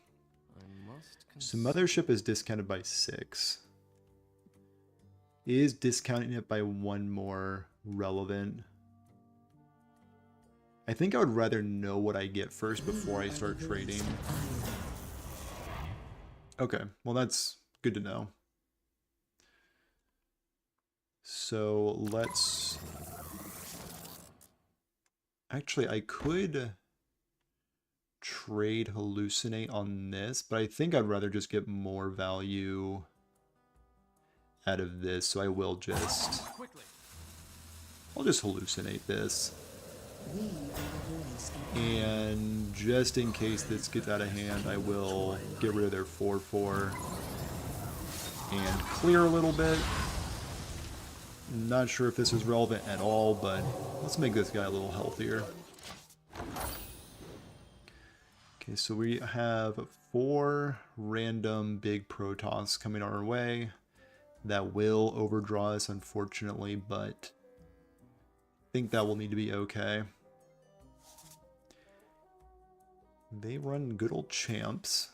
So Mothership is discounted by 6. Is discounting it by 1 more relevant? I think I would rather know what I get first before I start trading. Okay, well that's good to know. So let's... Actually, I could trade Hallucinate on this, but I think I'd rather just get more value out of this, so I will just... I'll just Hallucinate this. And just in case this gets out of hand, I will get rid of their 4/4 and clear a little bit. Not sure if this is relevant at all, but let's make this guy a little healthier. Okay, so we have 4 random big Protoss coming our way. That will overdraw us, unfortunately, but I think that will need to be okay. They run good old Champs.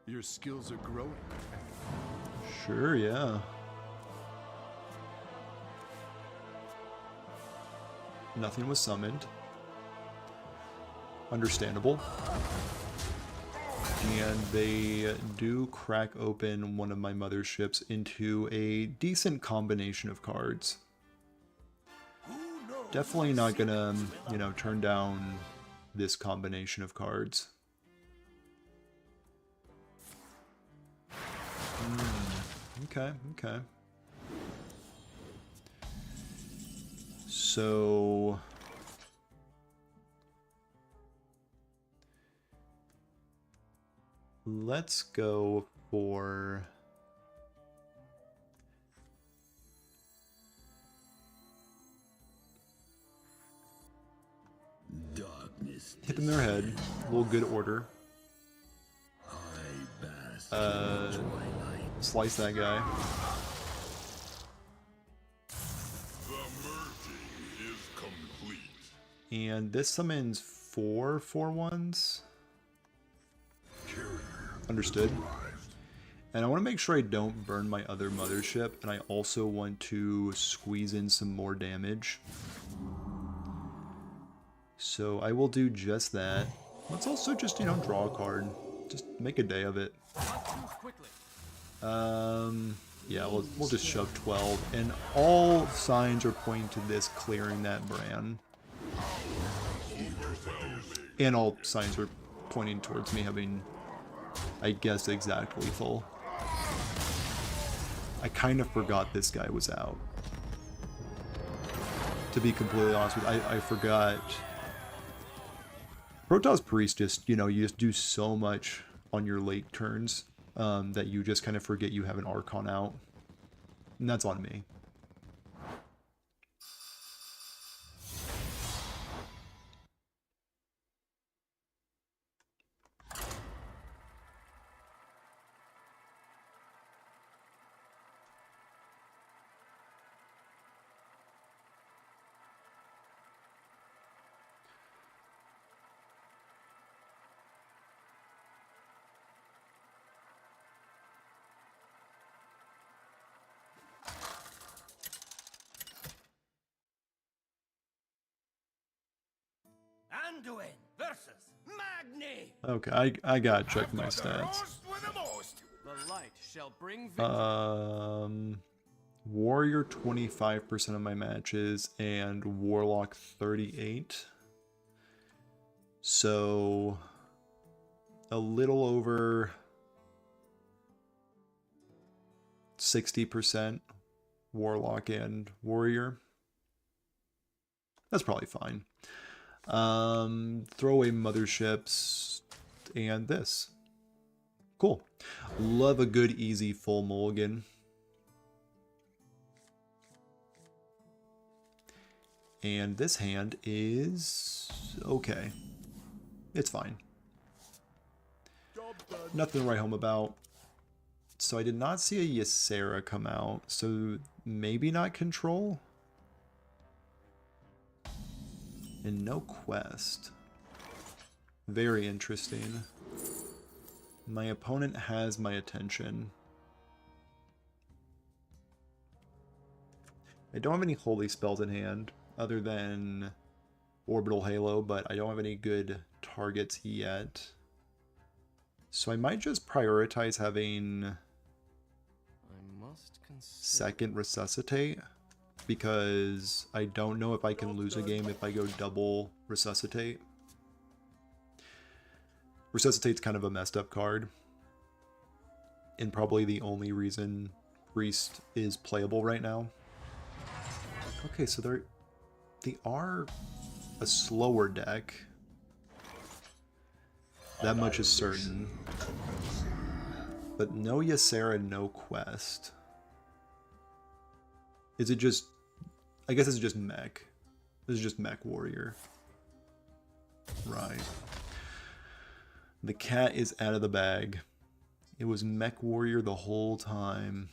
Your skills are growing. Sure, yeah. Nothing was summoned. Understandable. And they do crack open one of my motherships into a decent combination of cards. Definitely not gonna, you know, turn down this combination of cards. Okay, okay. So... let's go for... Darkness. hit them in their head. A little good order. Slice that guy. The merging is complete. And this summons 4 4/1s. Understood. And I want to make sure I don't burn my other mothership, and I also want to squeeze in some more damage. So I will do just that. Let's also just, you know, draw a card. Just make a day of it. Yeah, we'll just shove 12. And all signs are pointing to this clearing that Bran. And all signs are pointing towards me having, I guess, exact lethal. I kind of forgot this guy was out. To be completely honest with you, I forgot. Protoss Priest just, you know, you just do so much on your late turns that you just kind of forget you have an Archon out. And that's on me. Anduin versus Magni. Okay, I gotta check my stats. Roast with the most. The light shall bring victory. Warrior 25% of my matches and Warlock 38. So a little over 60% Warlock and Warrior. That's probably fine. Throw away motherships and this. Cool. Love a good easy full mulligan. And this hand is okay. It's fine. Nothing to write home about. So I did not see a Ysera come out. So maybe not control. And no quest. Very interesting. My opponent has my attention. I don't have any holy spells in hand other than Orbital Halo, but I don't have any good targets yet. So I might just prioritize having I must consider. second Resuscitate, because I don't know if I can lose a game if I go double Resuscitate. Resuscitate's kind of a messed up card, and probably the only reason Priest is playable right now. Okay, so they are a slower deck. That much is certain. But no Ysera, no quest. Is it just... I guess it's just mech. This is just mech warrior. Right. The cat is out of the bag. It was mech warrior the whole time.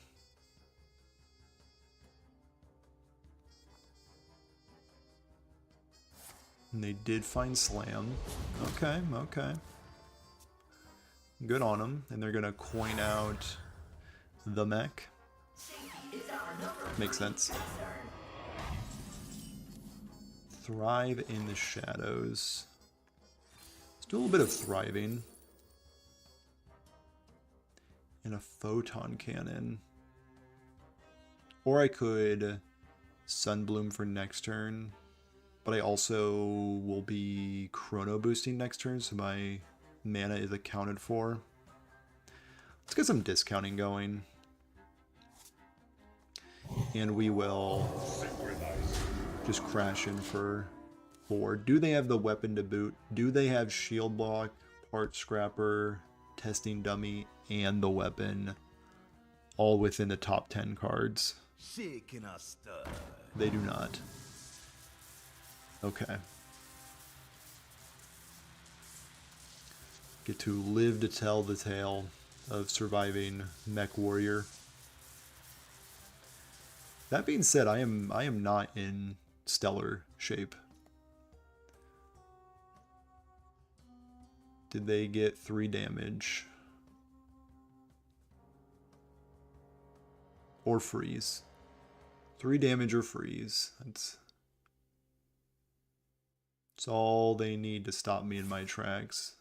And they did find Slam. Okay, okay. Good on them. And they're gonna coin out the mech. Makes sense. Thrive in the shadows. Let's do a little bit of thriving. And a photon cannon. Or I could Sunbloom for next turn. But I also will be chrono boosting next turn, so my mana is accounted for. Let's get some discounting going. And we will just crash in for 4. Do they have the weapon to boot? Do they have shield block, part scrapper, testing dummy, and the weapon? All within the top 10 cards. Shaking a stir. They do not. Okay. Get to live to tell the tale of surviving Mech Warrior. That being said, I am not in stellar shape. Did they get 3 damage? Or freeze. 3 damage or freeze. That's all they need to stop me in my tracks.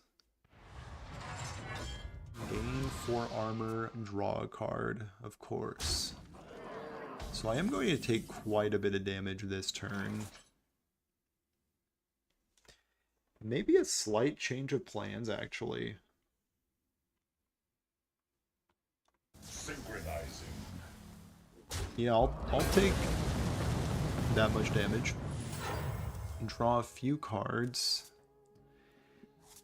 Gain 4 armor, draw a card, of course. So I am going to take quite a bit of damage this turn. Maybe a slight change of plans, actually. Synchronizing. Yeah, I'll take that much damage. Draw a few cards.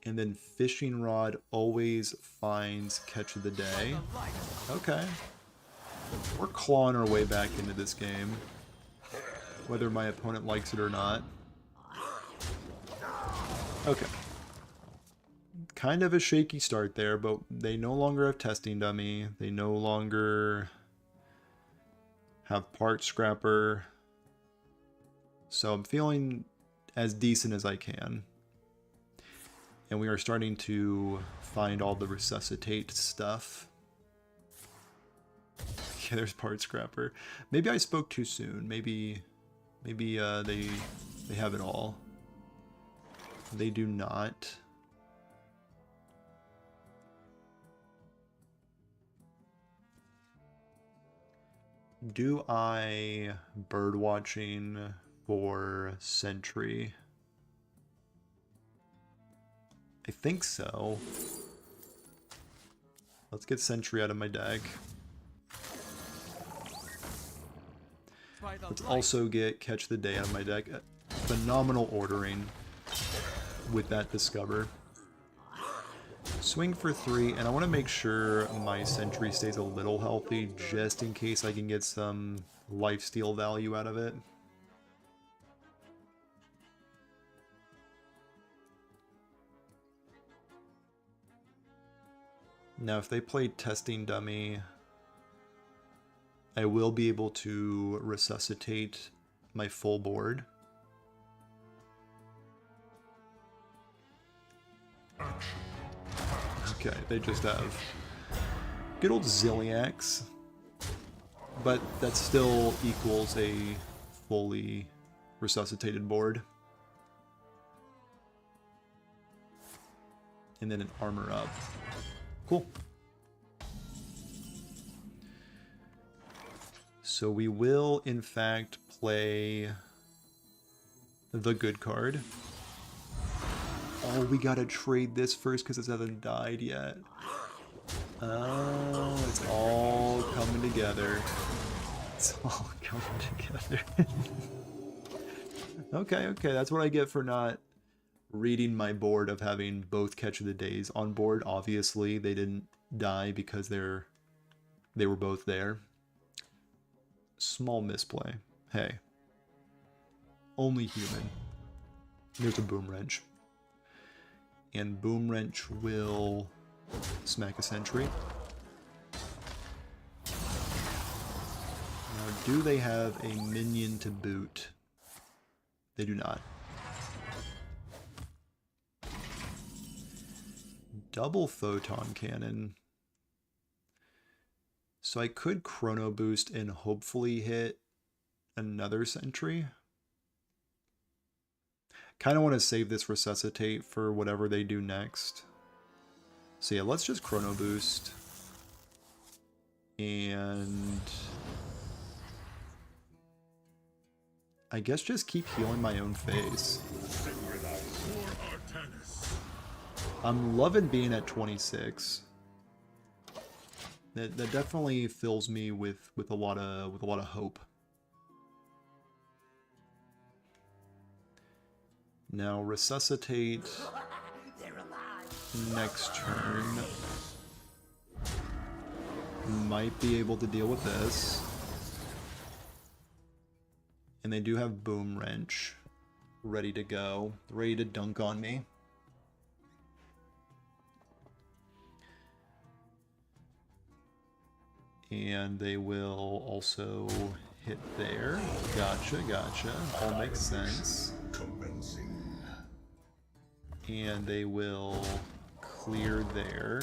And then Fishing Rod always finds Catch of the Day. Okay. We're clawing our way back into this game. Whether my opponent likes it or not. Okay. Kind of a shaky start there, but they no longer have Testing Dummy. They no longer have Part Scrapper. So I'm feeling as decent as I can. And we are starting to find all the Resuscitate stuff. Yeah, there's Part Scrapper. Maybe I spoke too soon. Maybe they have it all. They do not. Do I bird watching for Sentry? I think so. Let's get Sentry out of my deck. Let's also get Catch the Day out of my deck. Phenomenal ordering with that Discover. Swing for 3, and I want to make sure my Sentry stays a little healthy just in case I can get some lifesteal value out of it. Now, if they play Testing Dummy, I will be able to resuscitate my full board. Okay, they just have good old Zilliax, but that still equals a fully resuscitated board. And then an armor up. Cool. So we will, in fact, play the good card. Oh, we gotta trade this first because it hasn't died yet. Oh, it's all coming together. It's all coming together. Okay, that's what I get for not reading my board of having both Catch of the Days on board. Obviously, they didn't die because they were both there. Small misplay. Hey. Only human. There's a Boom Wrench. And Boom Wrench will smack a Sentry. Now, do they have a minion to boot? They do not. Double Photon Cannon. So I could Chrono Boost and hopefully hit another Sentry. Kind of want to save this Resuscitate for whatever they do next. So yeah, let's just Chrono Boost. And I guess just keep healing my own face. I'm loving being at 26. That definitely fills me with a lot of hope. Now resuscitate next turn. Might be able to deal with this. And they do have Boom Wrench ready to go, ready to dunk on me. And they will also hit there. Gotcha, gotcha. All makes sense. And they will clear there.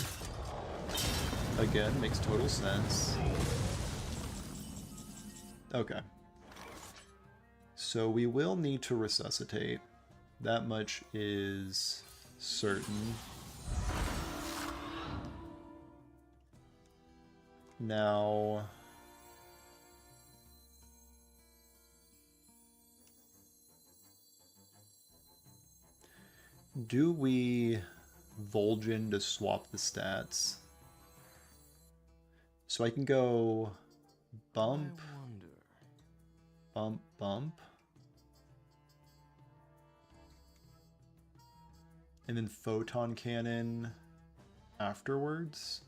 Again, makes total sense. Okay. So we will need to resuscitate. That much is certain. Now... do we Vol'jin to swap the stats? So I can go bump, bump, bump. And then Photon Cannon afterwards?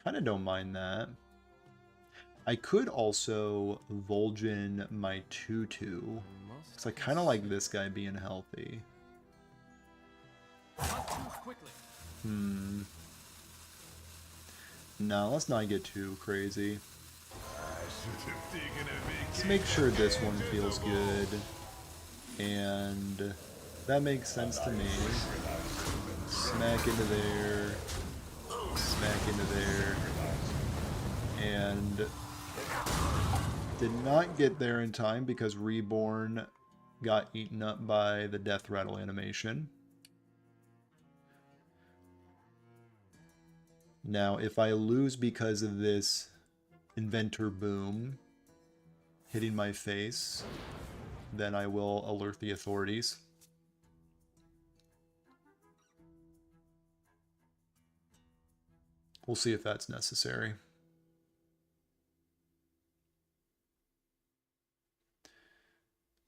Kinda don't mind that. I could also Vol'jin my 2/2. Because I kinda like this guy being healthy. No, let's not get too crazy. Let's make sure this one feels good. And that makes sense to me. Smack into there. Smack into there. And did not get there in time because Reborn got eaten up by the Death Rattle animation. Now, if I lose because of this Inventor Boom hitting my face, then I will alert the authorities. We'll see if that's necessary.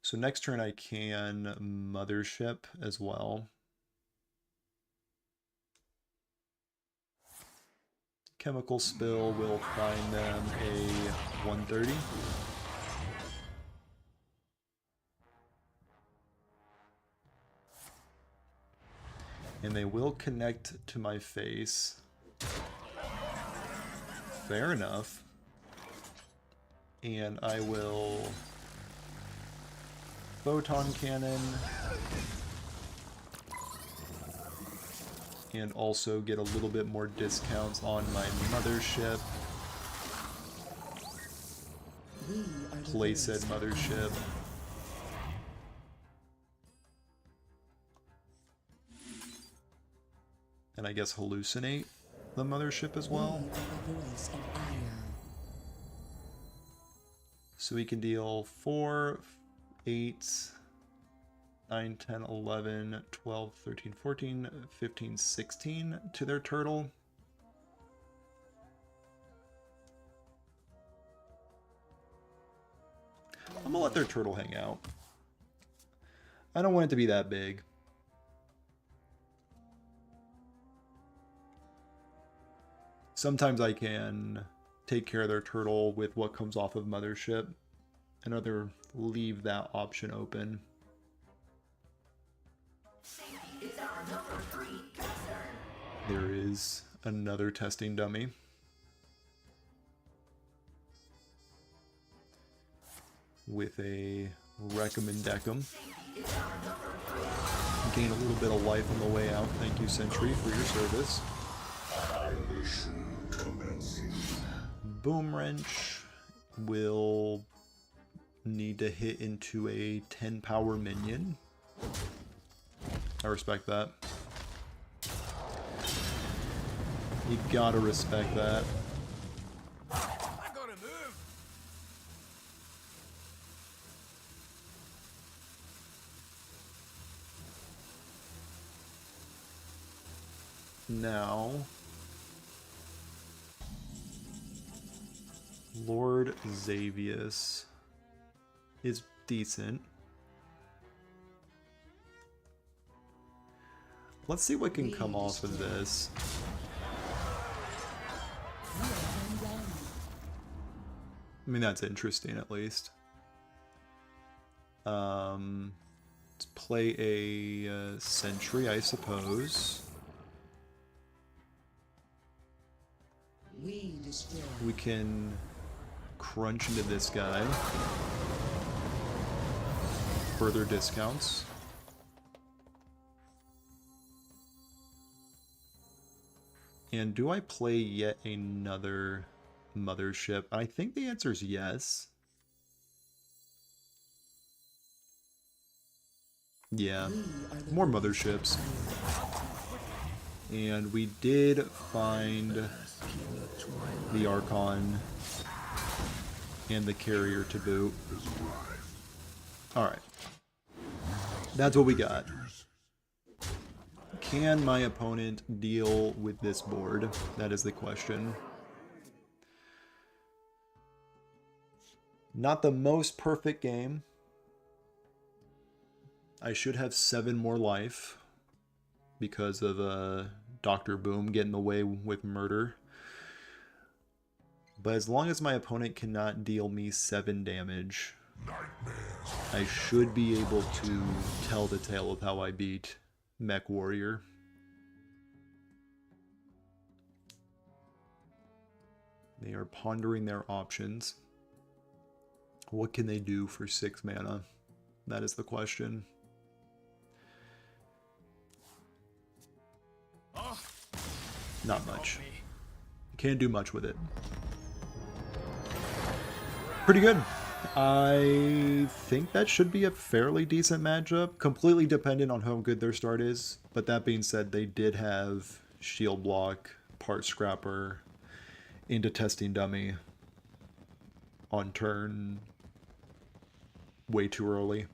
So next turn I can Mothership as well. Chemical Spill will find them a 130. And they will connect to my face. Fair enough. And I will Photon Cannon. And also get a little bit more discounts on my Mothership. Play said Mothership. And I guess hallucinate the Mothership as well. So we can deal 4, 8, 9, 10, 11, 12, 13, 14, 15, 16 to their turtle. I'm gonna let their turtle hang out. I don't want it to be that big. Sometimes I can take care of their turtle with what comes off of Mothership, and rather leave that option open. There is another testing dummy. With a Recommendecum. Gain a little bit of life on the way out. Thank you, Sentry, for your service. Boom Wrench will need to hit into a 10 power minion. I respect that. You gotta respect that. I gotta move. Now, Lord Xavius is decent. Let's see what can come off of this. I mean, that's interesting at least. Let's play a sentry, I suppose. We can crunch into this guy. Further discounts. And do I play yet another mothership? I think the answer is yes. Yeah, more motherships. And we did find the Archon and the carrier to boot. Alright. That's what we got. Can my opponent deal with this board? That is the question. Not the most perfect game. I should have 7 more life because of Dr. Boom getting away with murder. But as long as my opponent cannot deal me 7 damage, I should be able to tell the tale of how I beat Mech Warrior. They are pondering their options. What can they do for 6 mana? That is the question. Not much. Can't do much with it. Pretty good. I think that should be a fairly decent matchup. Completely dependent on how good their start is. But that being said, they did have Shield Block, Part Scrapper, into Testing Dummy on turn way too early.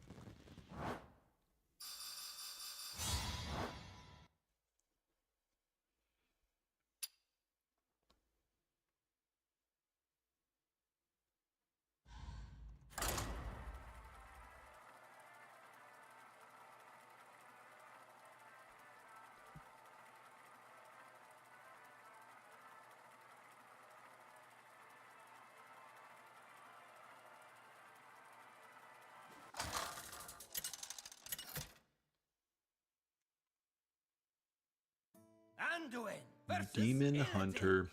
Anduin versus Demon Illidan. Hunter.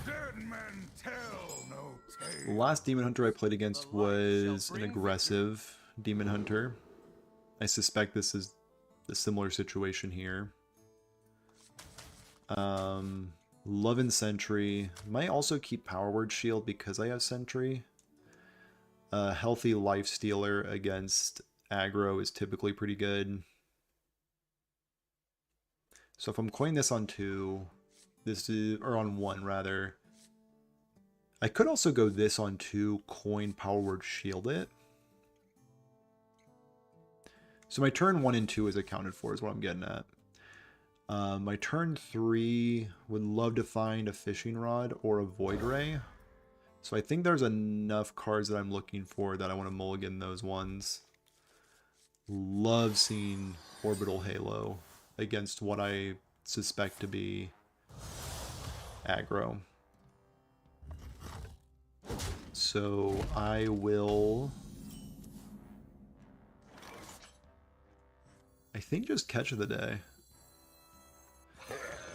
Dead men tell no The tale. last Demon Hunter I played against was an aggressive Demon Hunter. I suspect this is a similar situation here. Love and Sentry. Might also keep Power Word Shield because I have Sentry. Healthy Life Stealer against aggro is typically pretty good. So if I'm coining this on 2, this is, or on 1 rather, I could also go this on 2, coin Power Word Shield it. So my turn 1 and 2 is accounted for, is what I'm getting at. My turn 3 would love to find a Fishing Rod or a Void Ray. So I think there's enough cards that I'm looking for that I want to mulligan those ones. Love seeing Orbital Halo against what I suspect to be aggro. So I will, I think, just catch of the day.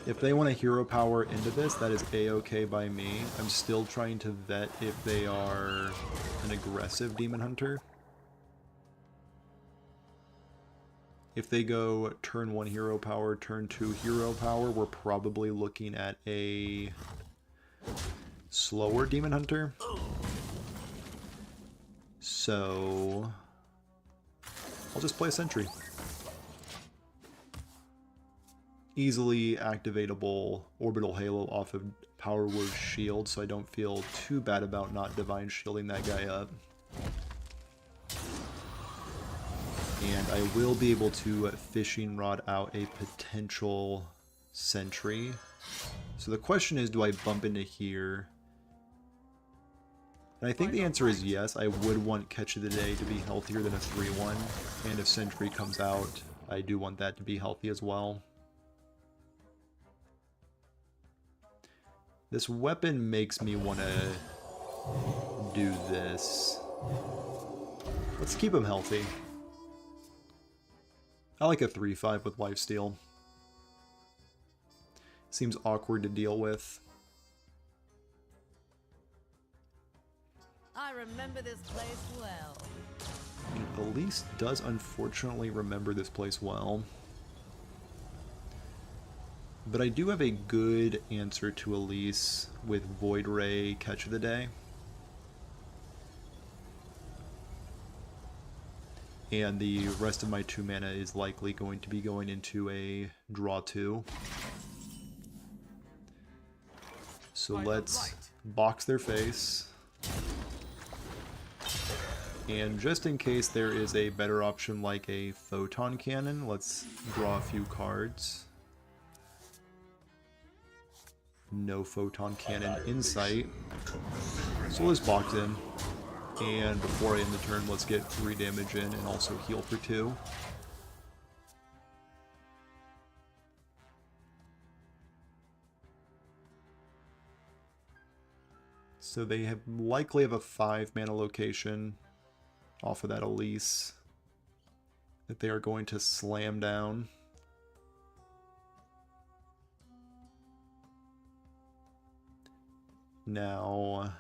If they want to hero power into this, that is a-okay by me. I'm still trying to vet if they are an aggressive Demon Hunter. If they go turn 1 hero power, turn 2 hero power, we're probably looking at a slower Demon Hunter. So I'll just play a Sentry. Easily activatable Orbital Halo off of Power Word Shield, so I don't feel too bad about not Divine Shielding that guy up. And I will be able to Fishing Rod out a potential Sentry. So the question is, do I bump into here And I think the answer is yes. I would want Catch of the Day to be healthier than a 3-1. And if Sentry comes out, I do want that to be healthy as well. This weapon makes me want to do this. Let's keep him healthy. I like a 3-5 with lifesteal. Seems awkward to deal with. I remember this place well. And Elise does unfortunately remember this place well. But I do have a good answer to Elise with Void Ray Catch of the Day. And the rest of my 2 mana is likely going to be going into a draw 2. So let's box their face. And just in case there is a better option like a Photon Cannon, let's draw a few cards. No Photon Cannon in sight. So let's box in. And before I end the turn, let's get 3 damage in and also heal for 2. So they have likely have a 5 mana location off of that Elise that they are going to slam down. Now,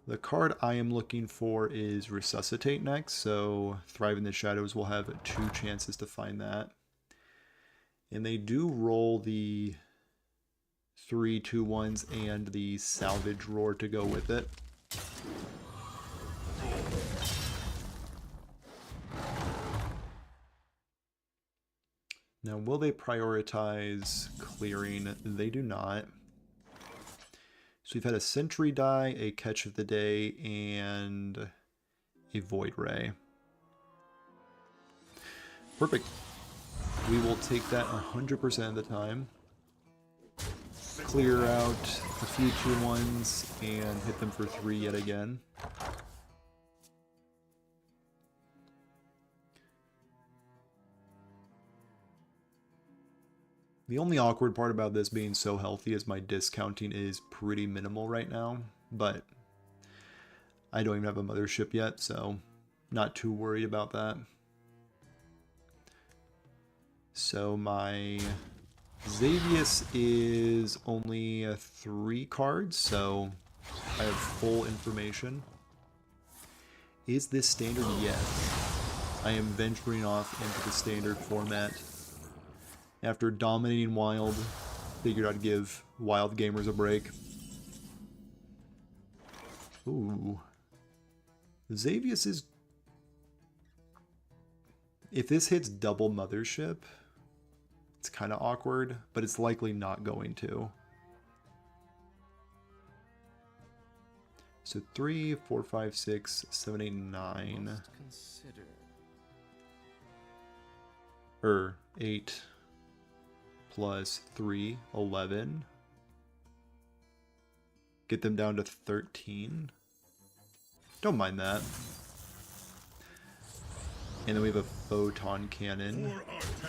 the card I am looking for is Resuscitate next, so Thrive in the Shadows will have 2 chances to find that. And they do roll the 3 2-1s and the Salvage Roar to go with it. Now, will they prioritize clearing? They do not. So we've had a Sentry die, a Catch of the Day, and a Void Ray. Perfect. We will take that 100% of the time. Clear out a few 2-1s and hit them for 3 yet again. The only awkward part about this being so healthy is my discounting is pretty minimal right now, but I don't even have a mothership yet, so not too worried about that. So my Xavius is only 3 cards, so I have full information. Is this standard? Yes. I am venturing off into the standard format. After dominating Wild, figured I'd give Wild gamers a break. Ooh. Xavius is... If this hits double Mothership, it's kind of awkward, but it's likely not going to. So 3, 4, 5, 6, 7, 8, 9. Or 8 plus 3, 11. Get them down to 13. Don't mind that. And then we have a Photon Cannon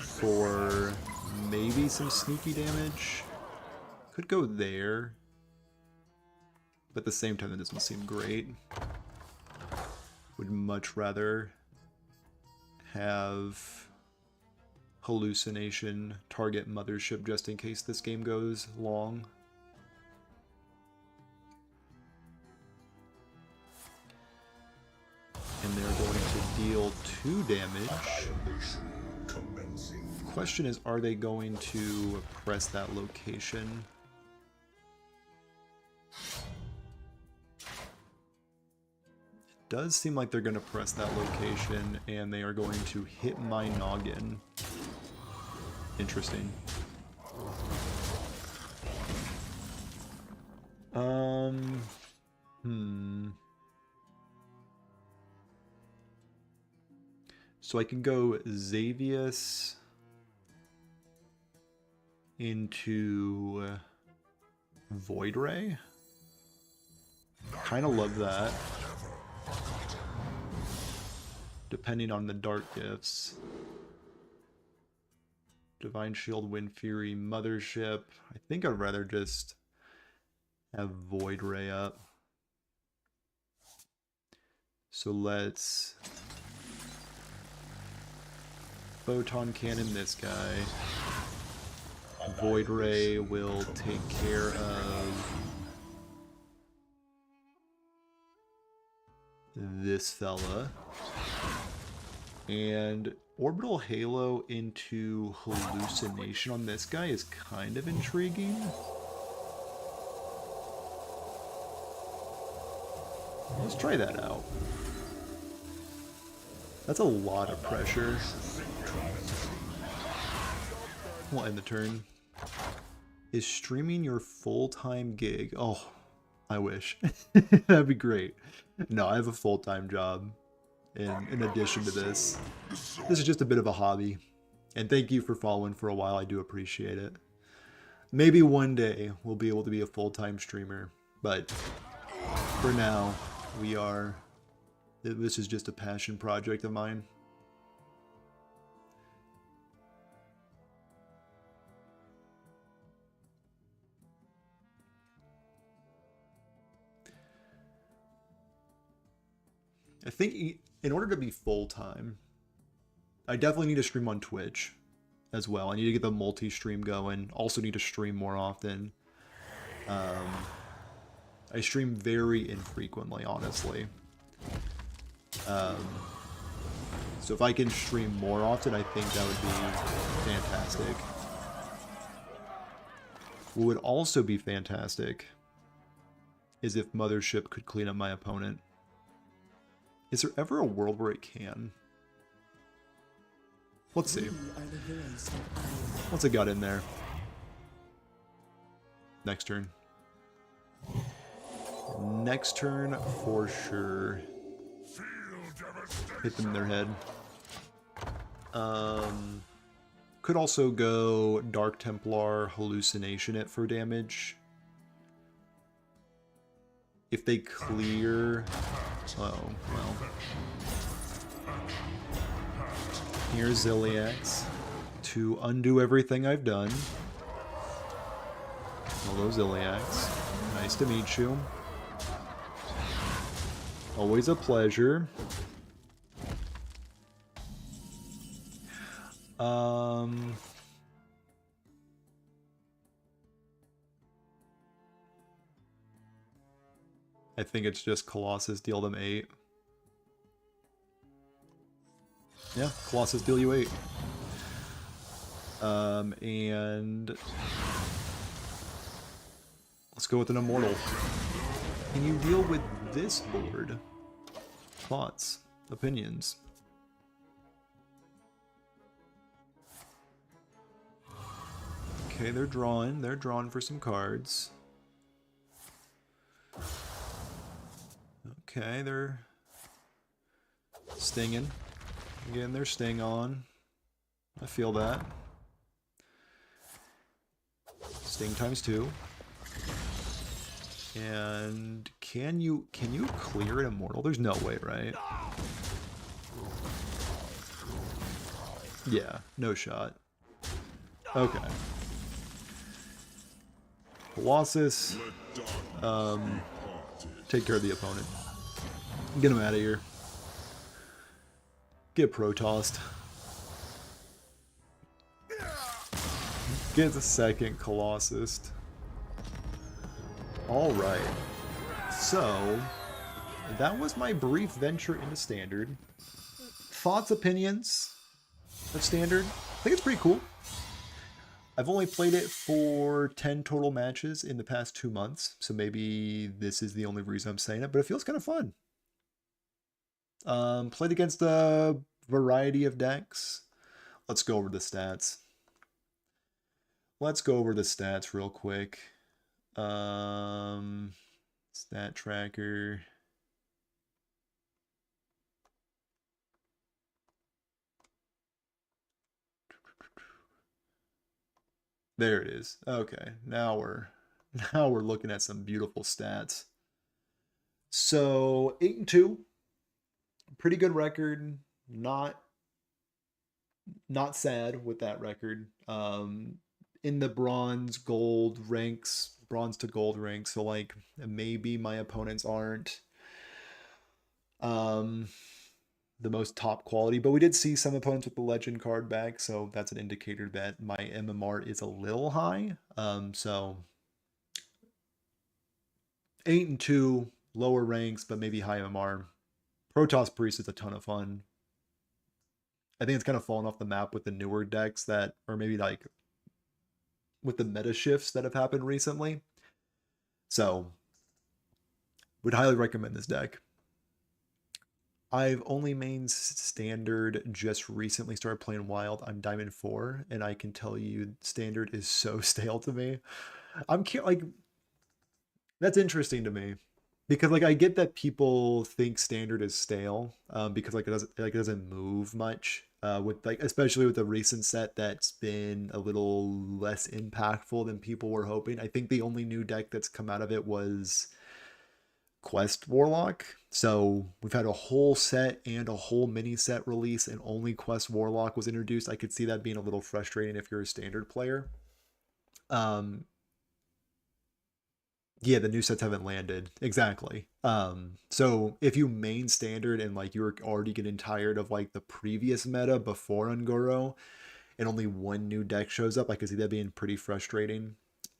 for maybe some sneaky damage. Could go there. But at the same time, that doesn't seem great. Would much rather have Hallucination target Mothership just in case this game goes long. And they're going to deal 2 damage. Question is, are they going to press that location? It does seem like they're going to press that location, and they are going to hit my noggin. Interesting. So I can go Xavius into Void Ray. Kind of love that. depending on the dark gifts. Divine Shield, Wind Fury, Mothership. I think I'd rather just have Void Ray up. So let's Photon Cannon this guy. Void Ray will take care of this fella. And Orbital Halo into Hallucination on this guy is kind of intriguing. Let's try that out. That's a lot of pressure. We'll end the turn. Is streaming your full-time gig? Oh, I wish. That'd be great. No, I have a full-time job in addition to this. This is just a bit of a hobby. And thank you for following for a while. I do appreciate it. Maybe one day we'll be able to be a full-time streamer. But for now, this is just a passion project of mine. I think in order to be full-time, I definitely need to stream on Twitch as well. I need to get the multi-stream going. Also need to stream more often. I stream very infrequently, honestly. So if I can stream more often, I think that would be fantastic. What would also be fantastic is if Mothership could clean up my opponent. Is there ever a world where it can? Let's see. What's it got in there? Next turn. Next turn, for sure. Hit them in their head. Could also go Dark Templar, Hallucination it for damage. If they clear... Oh, well. Here's Ziliax to undo everything I've done. Hello, Ziliax. Nice to meet you. Always a pleasure. I think it's just Colossus deal them 8. Yeah, Colossus deal you 8. And let's go with an Immortal. Can you deal with this board? Thoughts? Opinions? Okay, they're drawing. They're drawing for some cards. Okay, they're stinging. Getting their sting on. I feel that. Sting times 2. And can you clear an Immortal? There's no way, right? Yeah, no shot. Okay. Colossus. Take care of the opponent. Get him out of here. Get Protossed. Get the second Colossus. Alright. So, that was my brief venture into Standard. Thoughts, opinions of Standard? I think it's pretty cool. I've only played it for 10 total matches in the past 2 months, so maybe this is the only reason I'm saying it, but it feels kind of fun. Played against a variety of decks. Let's go over the stats. Let's go over the stats real quick. Stat tracker. There it is. Okay, now we're looking at some beautiful stats. So 8-2, pretty good record. not sad with that record. In the bronze gold ranks, bronze to gold ranks, so like maybe my opponents aren't the most top quality, but we did see some opponents with the legend card back, so that's an indicator that my MMR is a little high. So 8-2, lower ranks, but maybe high MMR. Protoss Priest is a ton of fun. I think it's kind of fallen off the map with the newer decks that, or maybe like with the meta shifts that have happened recently. So, would highly recommend this deck. I've only mained Standard, just recently started playing Wild. I'm Diamond 4, and I can tell you Standard is so stale to me. Like, that's interesting to me. Because like I get that people think Standard is stale, because like it doesn't move much. With like especially with the recent set that's been a little less impactful than people were hoping. I think the only new deck that's come out of it was Quest Warlock. So we've had a whole set and a whole mini set release, and only Quest Warlock was introduced. I could see that being a little frustrating if you're a Standard player. Yeah, the new sets haven't landed. Exactly. So if you main Standard and like you're already getting tired of like the previous meta before Un'Goro, and only one new deck shows up, I could see that being pretty frustrating.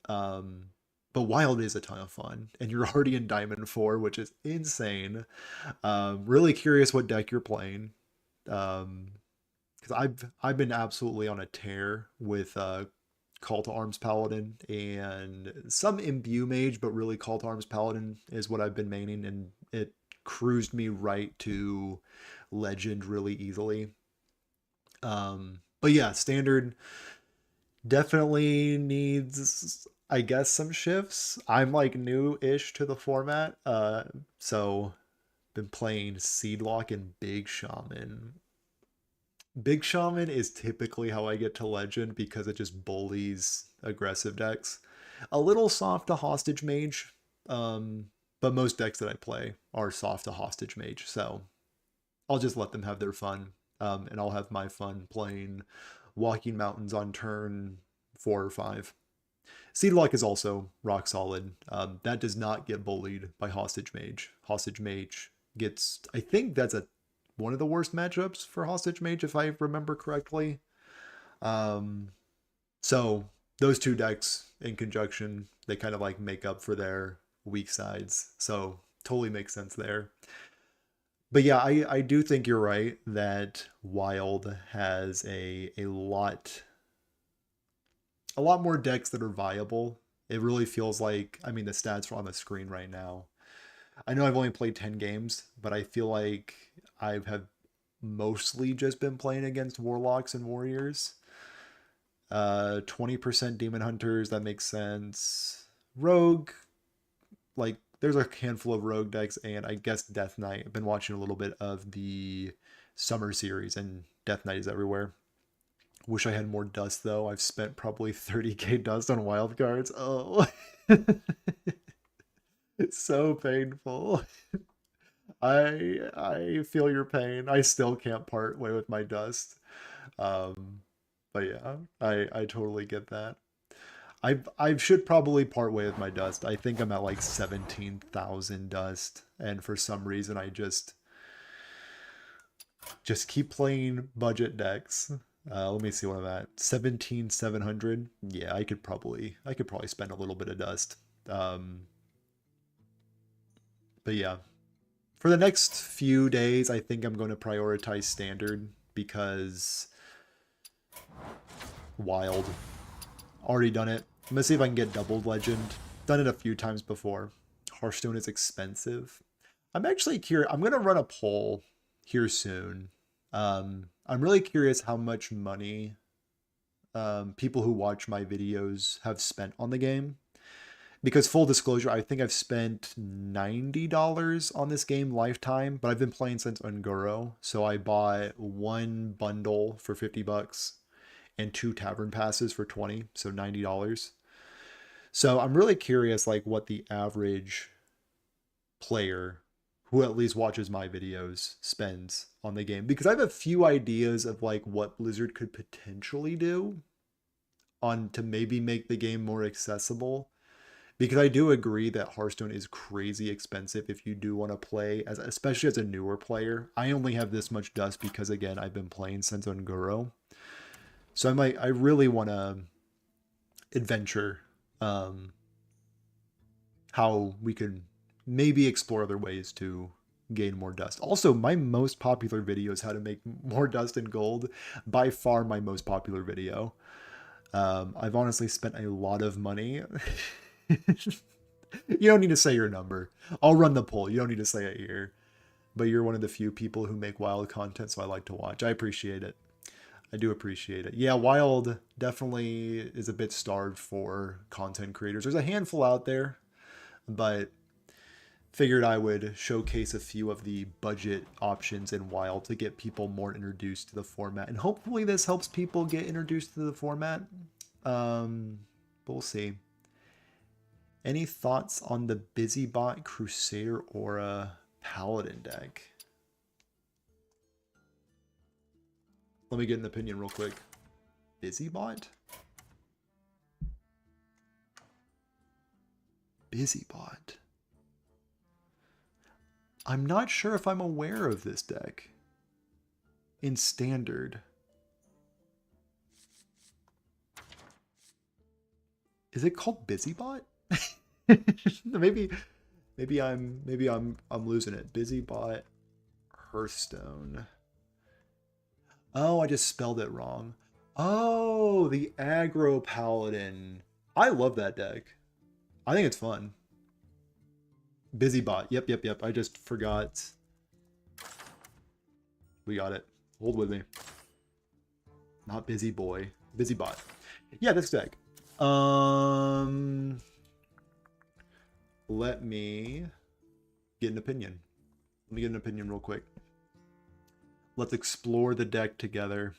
But Wild is a ton of fun, and you're already in Diamond 4, which is insane. Really curious what deck you're playing. Because I've been absolutely on a tear with Call to Arms Paladin and some Imbue Mage, but really Call to Arms Paladin is what I've been maining, and it cruised me right to Legend really easily. But yeah, Standard definitely needs, I guess, some shifts. I'm like new-ish to the format, so been playing Seedlock and Big Shaman. Big Shaman is typically how I get to Legend because it just bullies aggressive decks. A little soft to Hostage Mage, but most decks that I play are soft to Hostage Mage, so I'll just let them have their fun, and I'll have my fun playing Walking Mountains on turn 4 or 5. Seedlock is also rock solid. That does not get bullied by Hostage Mage. Hostage Mage gets, I think that's one of the worst matchups for Hostage Mage, if I remember correctly. So those two decks in conjunction, they kind of like make up for their weak sides. So totally makes sense there. But yeah, I do think you're right that Wild has a lot more decks that are viable. It really feels like, I mean, the stats are on the screen right now. I know I've only played 10 games, but I feel like I have mostly just been playing against Warlocks and Warriors. 20% Demon Hunters, that makes sense. Rogue, like, there's a handful of Rogue decks, and I guess Death Knight. I've been watching a little bit of the Summer series, and Death Knight is everywhere. Wish I had more dust, though. I've spent probably 30k dust on wild cards. Oh. It's so painful. I feel your pain. I still can't part way with my dust. But yeah, I totally get that. I should probably part way with my dust. I think I'm at like 17,000 dust, and for some reason I just keep playing budget decks. Let me see what I'm at. 17,700. Yeah, I could probably spend a little bit of dust. But yeah, for the next few days, I think I'm going to prioritize Standard because Wild. Already done it. I'm going to see if I can get doubled Legend. Done it a few times before. Hearthstone is expensive. I'm actually curious. I'm going to run a poll here soon. I'm really curious how much money people who watch my videos have spent on the game. Because full disclosure, I think I've spent $90 on this game lifetime, but I've been playing since Un'Goro. So I bought one bundle for 50 bucks and 2 tavern passes for 20, so $90. So I'm really curious like what the average player who at least watches my videos spends on the game, because I have a few ideas of like what Blizzard could potentially do on to maybe make the game more accessible. Because I do agree that Hearthstone is crazy expensive if you do want to play, especially as a newer player. I only have this much dust because, again, I've been playing since Unguro. So I really want to adventure how we could maybe explore other ways to gain more dust. Also, my most popular video is how to make more dust and gold. By far my most popular video. I've honestly spent a lot of money. You don't need to say your number. I'll run the poll. You don't need to say it here. But you're one of the few people who make Wild content, so I like to watch. I appreciate it. I do appreciate it. Yeah, Wild definitely is a bit starved for content creators. There's a handful out there, but figured I would showcase a few of the budget options in Wild to get people more introduced to the format. And hopefully this helps people get introduced to the format. But we'll see. Any thoughts on the BusyBot Crusader Aura Paladin deck? Let me get an opinion real quick. BusyBot? BusyBot. I'm not sure if I'm aware of this deck in Standard. Is it called BusyBot? maybe I'm losing it. BusyBot Hearthstone. Oh, I just spelled it wrong. Oh, the Aggro Paladin. I love that deck. I think it's fun. BusyBot. Yep. I just forgot. We got it. Hold with me. Not Busy Boy. BusyBot. Yeah, this deck. Let me get an opinion. Let me get an opinion real quick. Let's explore the deck together.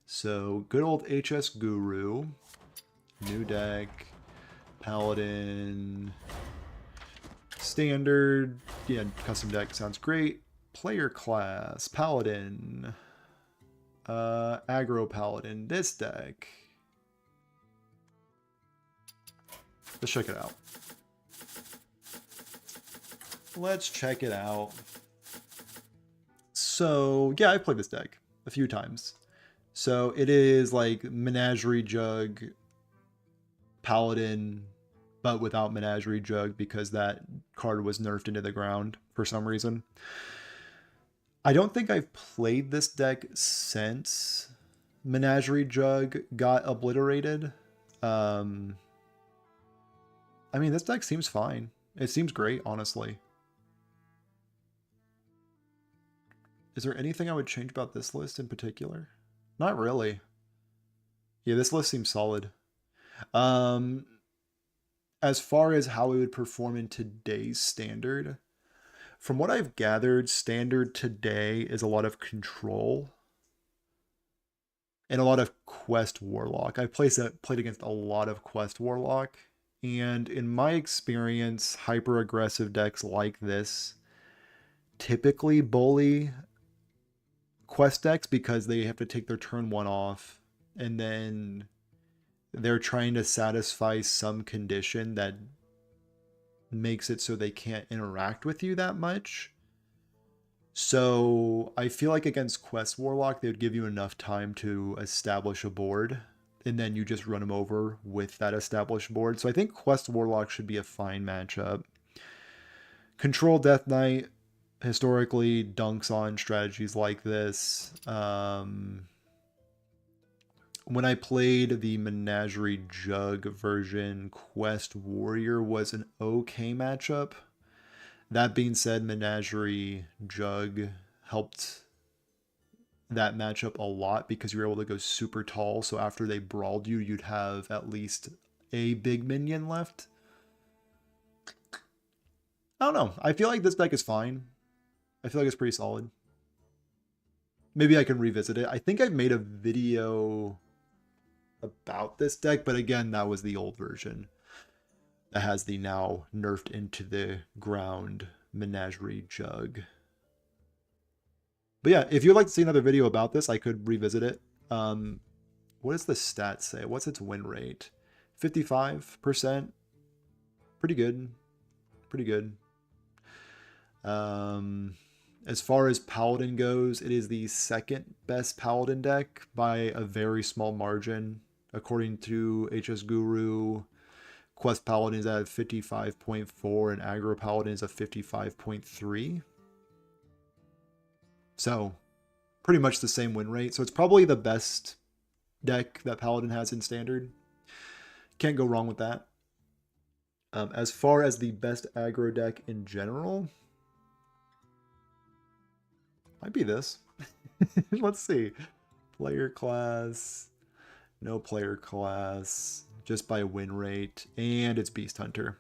So, good old HS Guru. New deck. Paladin. Standard. Yeah, custom deck sounds great. Player class. Paladin. Aggro Paladin. This deck. Let's check it out. Let's check it out. So, yeah, I played this deck a few times. So, it is like Menagerie Jug Paladin, but without Menagerie Jug because that card was nerfed into the ground for some reason. I don't think I've played this deck since Menagerie Jug got obliterated. I mean, this deck seems fine. It seems great, honestly. Is there anything I would change about this list in particular? Not really. Yeah, this list seems solid. As far as how it would perform in today's Standard, from what I've gathered, Standard today is a lot of Control and a lot of Quest Warlock. I've played against a lot of Quest Warlock, and in my experience, hyper-aggressive decks like this typically bully Quest decks because they have to take their turn 1 off, and then they're trying to satisfy some condition that makes it so they can't interact with you that much. So I feel like against Quest Warlock, they would give you enough time to establish a board, and then you just run them over with that established board. So I think Quest Warlock should be a fine matchup. Control Death Knight historically dunks on strategies like this. When I played the Menagerie Jug version, Quest Warrior was an okay matchup. That being said, Menagerie Jug helped that matchup a lot because you were able to go super tall. So after they brawled you, you'd have at least a big minion left. I don't know. I feel like this deck is fine. I feel like it's pretty solid. Maybe I can revisit it. I think I've made a video about this deck, but again, that was the old version that has the now nerfed into the ground Menagerie Jug. But yeah, if you'd like to see another video about this, I could revisit it. What does the stat say? What's its win rate? 55%. Pretty good. Pretty good. As far as Paladin goes, it is the second best Paladin deck by a very small margin. According to HS Guru, Quest Paladin is at 55.4 and Aggro Paladin is at 55.3. So, pretty much the same win rate. So it's probably the best deck that Paladin has in Standard. Can't go wrong with that. As far as the best aggro deck in general, might be this. Let's see. Player class. No player class. Just by win rate. And it's Beast Hunter.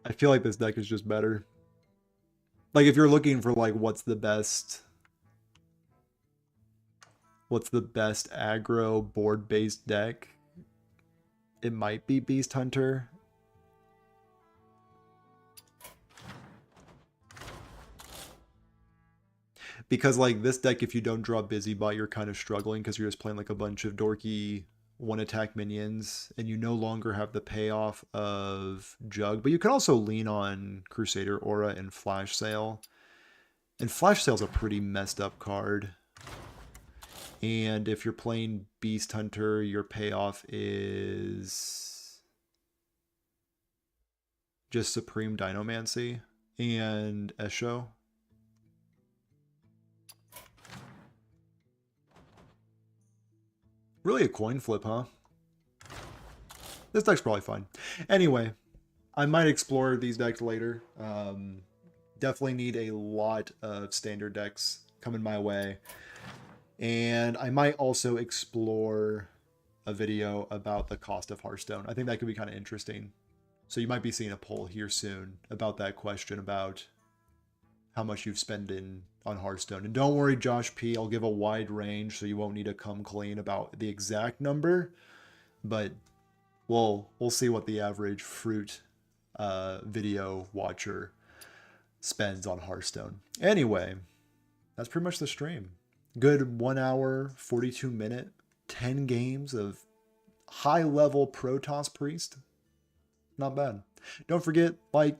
I feel like this deck is just better. Like, if you're looking for, like, what's the best aggro board-based deck, it might be Beast Hunter. Because, like, this deck, if you don't draw Busybot, you're kind of struggling because you're just playing, like, a bunch of dorky one-attack minions, and you no longer have the payoff of Jug. But you can also lean on Crusader Aura and Flash Sale. And Flash Sale's a pretty messed up card. And if you're playing Beast Hunter, your payoff is just Supreme Dinomancy and Esho. Really a coin flip, huh? This deck's probably fine. Anyway, I might explore these decks later. Definitely need a lot of standard decks coming my way. And I might also explore a video about the cost of Hearthstone. I think that could be kind of interesting. So you might be seeing a poll here soon about that question, about how much you've spent on Hearthstone. And don't worry, Josh P, I'll give a wide range so you won't need to come clean about the exact number. But we'll see what the average Fruit video watcher spends on Hearthstone. Anyway, that's pretty much the stream. Good 1 hour, 42 minute, 10 games of high level Protoss Priest. Not bad. Don't forget, like,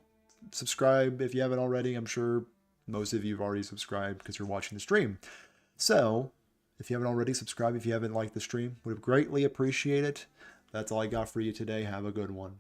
subscribe if you haven't already. I'm sure most of you have already subscribed because you're watching the stream. So, if you haven't already subscribed, if you haven't liked the stream, would have greatly appreciate it. That's all I got for you today. Have a good one.